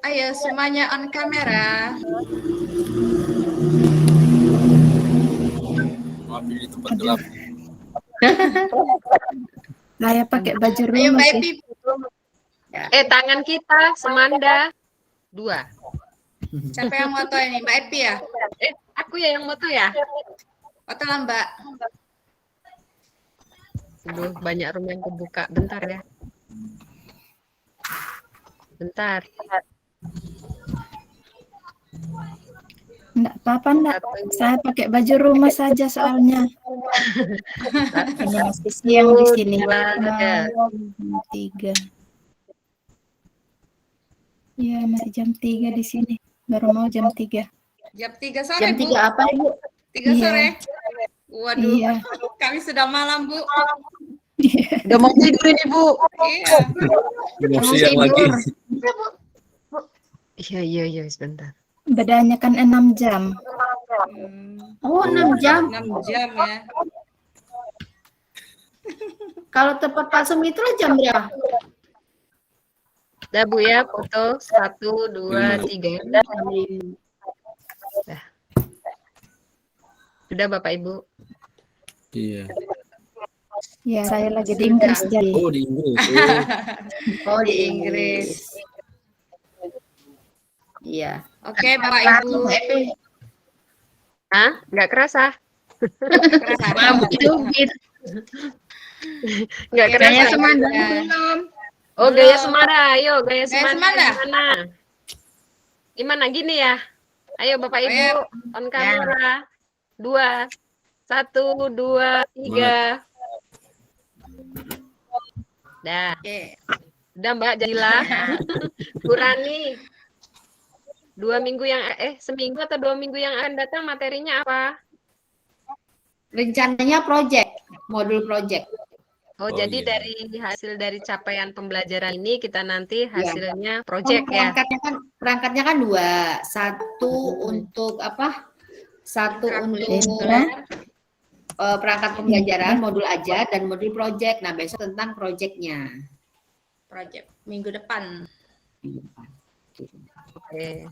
Ayo semuanya on kamera. Maaf ini tempat gelap. Saya pakai baju Ayo rumah Mbak sih. Epi. Tangan kita semanda 2. Siapa yang moto ini? Mbak Epi ya? Aku ya yang moto ya. Foto lah Mbak. Aduh, banyak rumah yang kebuka. Bentar ya. Bentar. Enggak apa-apa, enggak. Saya pakai baju rumah saja soalnya. Ini masih siang di sini. Jam 3. Iya, masih jam 3 di sini. Baru mau jam 3. Jam 3 sore Jam Bu. 3 apa Ibu? 3 Iya. sore. Waduh, Iya. kami sudah malam Bu. Udah mau tidur ini Bu. Iya. Mau siang lagi. Iya, sebentar. Bedanya kan 6 jam. Oh 6 jam. 6 jam ya. Kalau tempat Pak Sumitra jam berapa? Udah Bu ya, foto 1, 2, 3. Sudah Bapak Ibu. Iya. Ya, saya lagi di Inggris jadi. Oh, di Inggris. Oh Di Inggris. Iya. Oke Bapak Ibu. Hah? Nggak kerasa? Itu Nggak kerasa. gaya semanda Ya. belum. Oh, gaya semada. Ayo, gaya Gaya semada. semada? Gimana? Gimana? Gini ya? Ayo Bapak Ibu, Ayo. on kamera. 2, 1, 2, 3. Dah. Oke. Udah Mbak Jalila. Bu Rani. 2 minggu yang seminggu atau 2 minggu yang akan datang materinya apa? Rencananya project, modul project. Oh, Oh, jadi iya. dari hasil dari capaian pembelajaran ini kita nanti hasilnya Oh, project ya. perangkatnya kan 2. Satu untuk apa? Satu untuk perangkat pembelajaran, modul ajar dan modul project. Nah, besok tentang projectnya. Project minggu depan. Oke.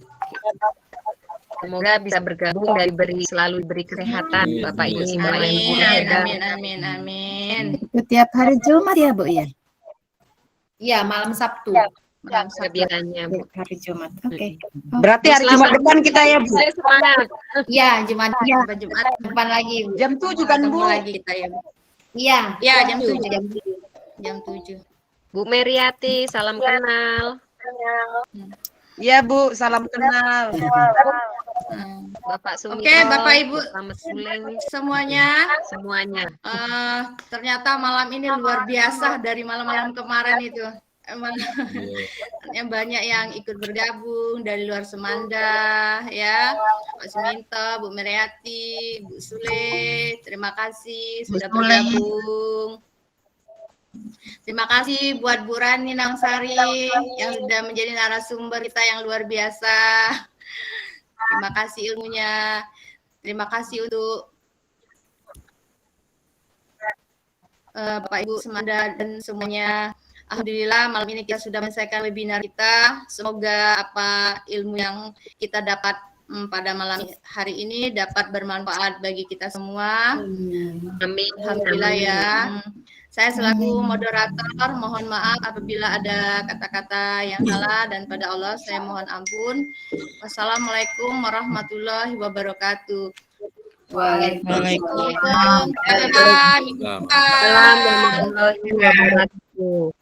Semoga bisa bergabung dan selalu diberi kesehatan Bapak ini mulai Amin. Itu tiap hari Jumat ya, Bu ya? Iya, malam Sabtu. Malam Sabtu. Kebiasaannya Bu. Tiap hari Jumat. Oke. Berarti hari Jumat depan kita ya Bu. Saya semangat. Iya, Jumat Sampai Jumat depan lagi. Bu. Jam 7 kan ketemu Bu. lagi kita ya. Bu. Iya. Iya, jam 7. Jam 7. Jam 7. Bu Meriati, salam kenal. Iya Bu, salam kenal. Bapak Sumito. Oke, Bapak Ibu. Selamat Suleng Semuanya semuanya. ternyata malam ini luar biasa dari malam-malam kemarin itu. Emang yang banyak yang ikut bergabung dari luar Semanda ya. Pak Suminto, Bu Meriati, Bu Sule, terima kasih sudah Bu Sule. bergabung. Terima kasih buat Bu Rani Nangsari yang sudah menjadi narasumber kita yang luar biasa. Terima kasih ilmunya. Terima kasih untuk Bapak Ibu Semanda dan semuanya. Alhamdulillah malam ini kita sudah menyelesaikan webinar kita. Semoga apa ilmu yang kita dapat pada malam hari ini dapat bermanfaat bagi kita semua. Amin. Alhamdulillah ya. Saya selaku moderator mohon maaf apabila ada kata-kata yang salah dan pada Allah saya mohon ampun. Wassalamualaikum warahmatullahi wabarakatuh. Waalaikumsalam Bye. warahmatullahi wabarakatuh.